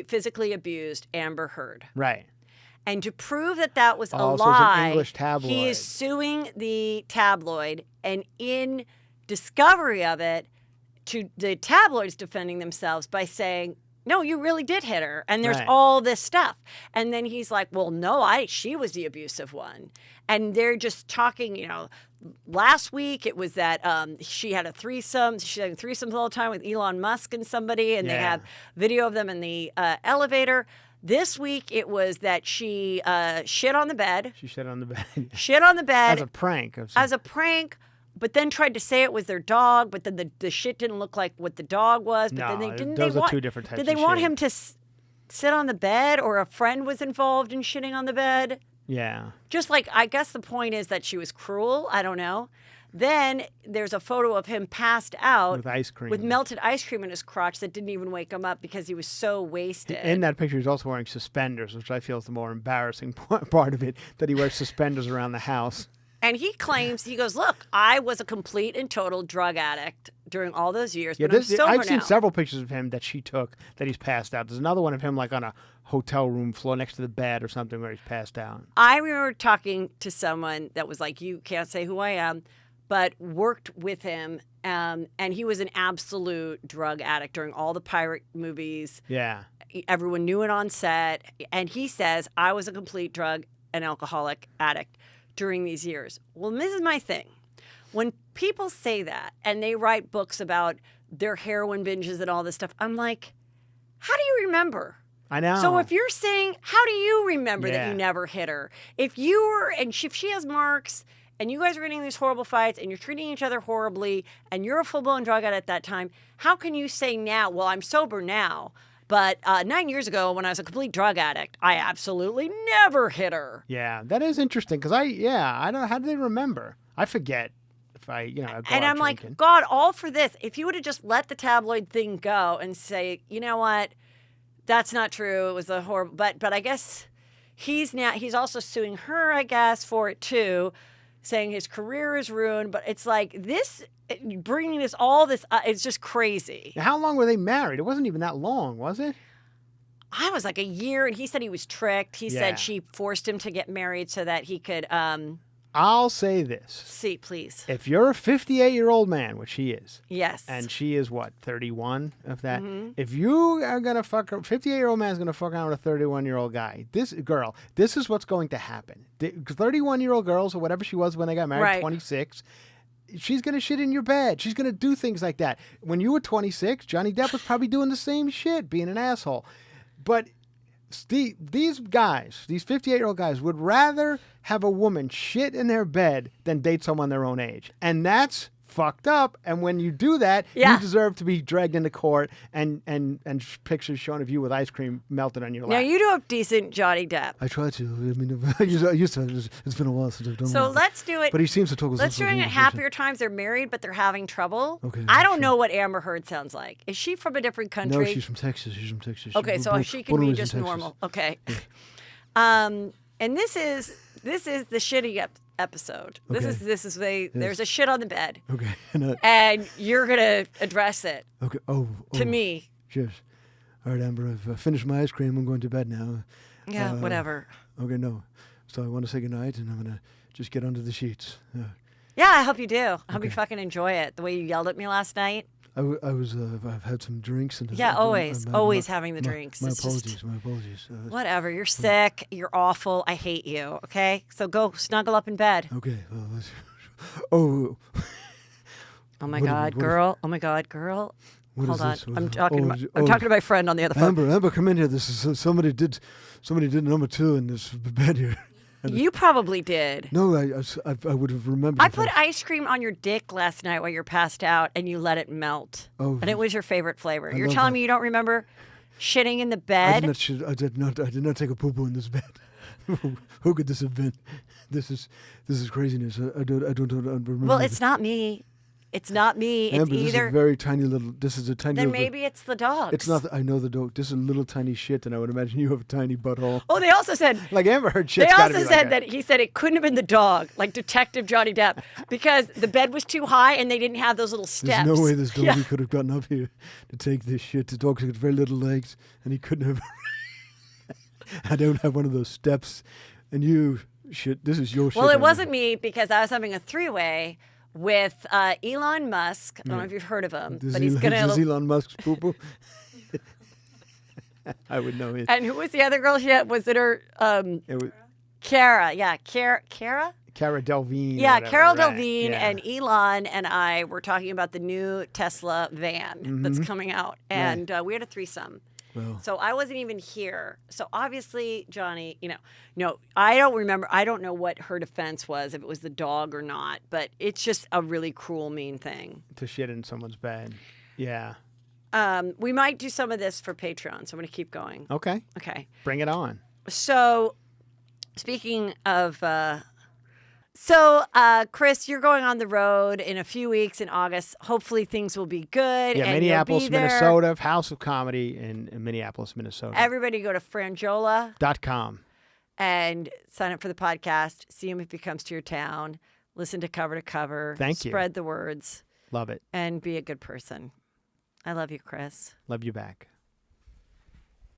physically abused Amber Heard. Right. And to prove that that was a So it's lie, an English tabloid. he is suing the tabloid, and in discovery of it, the tabloids defending themselves by saying, no, you really did hit her, and there's all this stuff. And then he's like, well, no, she was the abusive one. And they're just talking, last week it was that she had a threesome. She's having threesomes all the time with Elon Musk and somebody, and they have video of them in the elevator. This week, it was that she shit on the bed. She shit on the bed. Shit on the bed. As a prank. But then tried to say it was their dog, but then the shit didn't look like what the dog was. But then those are two different types of Did they want shit. him to sit on the bed, or a friend was involved in shitting on the bed? Yeah. Just like, I guess the point is that she was cruel. I don't know. Then there's a photo of him passed out with ice cream, with melted ice cream in his crotch that didn't even wake him up because he was so wasted. In that picture, he's also wearing suspenders, which I feel is the more embarrassing part of it, that he wears suspenders around the house. And he claims, he goes, look, I was a complete and total drug addict during all those years, but I'm sober I've seen now. several pictures of him that she took that he's passed out. There's another one of him like on a hotel room floor next to the bed or something where he's passed out. I remember talking to someone that was like, you can't say who I am, but worked with him, and he was an absolute drug addict during all the pirate movies. Yeah. Everyone knew it on set. And he says, I was a complete drug and alcoholic addict during these years. Well, this is my thing. when people say that and they write books about their heroin binges and all this stuff, I'm like, how do you remember? I know. So if you're saying, how do you remember that Yeah. you never hit her? If you were, and if she has marks, and you guys are getting these horrible fights, and you're treating each other horribly, and you're a full-blown drug addict at that time, how can you say now, well, I'm sober now, but 9 years ago when I was a complete drug addict, I absolutely never hit her. Yeah, that is interesting because I don't know, how do they remember? I forget if I, go And out I'm like, drinking. God, all for this. If you would have just let the tabloid thing go and say, you know what, that's not true. It was a horrible, but I guess he's also suing her, I guess, for it too, saying his career is ruined. But it's like this, bringing this, all this, it's just crazy. Now, how long were they married? It wasn't even that long, was it? I was like a year, and he said he was tricked. He Yeah. said she forced him to get married so that he could, I'll say this. see, please. If you're a 58-year-old man, which he is, Yes. and she is what, 31 of that? Mm-hmm. If you are going to 58-year-old man is going to fuck around with a 31-year-old guy, this is what's going to happen. 31-year-old girls or whatever she was when they got married, Right. 26, she's going to shit in your bed. She's going to do things like that. When you were 26, Johnny Depp was probably doing the same shit, being an asshole. But these guys, these 58-year-old guys, would rather have a woman shit in their bed than date someone their own age. And that's fucked up. And when you do that, Yeah. you deserve to be dragged into court and pictures shown of you with ice cream melted on your Now lap. you do a decent Johnny Depp. I try to. I mean, I used to. It's been a while since I've done So one. let's do it. But he seems to talk. Let's do it at happier times. They're married, but they're having trouble. Okay, I don't sure. know what Amber Heard sounds like. Is she from a different country? No, she's from Texas. She's from Texas. Okay, so she can be just normal. Okay. And this is the shitty episode. Okay. There's a shit on the bed, Okay. and you're gonna address it Okay. Oh. to me. Yes. All right, Amber. I've finished my ice cream. I'm going to bed now. Yeah, whatever. Okay. No. So I want to say goodnight, and I'm gonna just get under the sheets. Yeah, I hope you do. I hope you fucking enjoy it. The way you yelled at me last night. I've had some drinks and Yeah, always having the drinks. My It's just- apologies. My apologies. Whatever. You're sick. You're awful. I hate you. Okay, so go snuggle up in bed. Okay. Oh. Oh my What- God, what- girl. Oh my God, girl. What Hold is on. this? I'm talking to my friend on the other phone. Amber, come in here. This is somebody did number 2 in this bed here. You probably did. No, I would have remembered. I if put ice cream on your dick last night while you're passed out, and you let it melt. Oh. And it was your favorite flavor. You're love telling that. me you don't remember shitting in the I bed? did not take a poo poo in this bed. Who could this have been? This is craziness. I don't remember. Well, it's not me. It's not me. It's Amber, this is either. a very tiny little. This is a tiny. Then little, maybe it's the dogs. It's not. I know the dog. This is a little tiny shit, and I would imagine you have a tiny butthole. Oh, they also said. Like Amber Heard They shit's gotta also be said like that he said it couldn't have been the dog, like Detective Johnny Depp, because the bed was too high and they didn't have those little steps. There's no way this doggy Yeah. could have gotten up here to take this shit. The dog's got very little legs, and he couldn't have. I don't have one of those steps, and you shit. This is your shit. Well, it Amber. wasn't me because I was having a three-way with Elon Musk. I don't know if you've heard of him, This but he's Elon, gonna. this Elon Musk's poo poo. I would know it. And who was the other girl she had? Was it her? It was Kara. Yeah, Kara. Cara Delvine. Yeah, or whatever, Carol right. Delvine Yeah. and Elon and I were talking about the new Tesla van that's coming out, and we had a threesome. Well, So I wasn't even here. So obviously, Johnny, no, I don't remember. I don't know what her defense was, if it was the dog or not, but it's just a really cruel, mean thing. to shit in someone's bed. Yeah. We might do some of this for Patreon, so I'm going to keep going. Okay. Okay. Bring it on. So speaking of... Chris, you're going on the road in a few weeks in August. Hopefully things will be good. Yeah, and Minneapolis, you'll be there. Minnesota, House of Comedy in Minneapolis, Minnesota. Everybody go to Franjola. .com. And sign up for the podcast. See him if he comes to your town. Listen to Cover to Cover. Thank you. Spread the words. Love it. And be a good person. I love you, Chris. Love you back.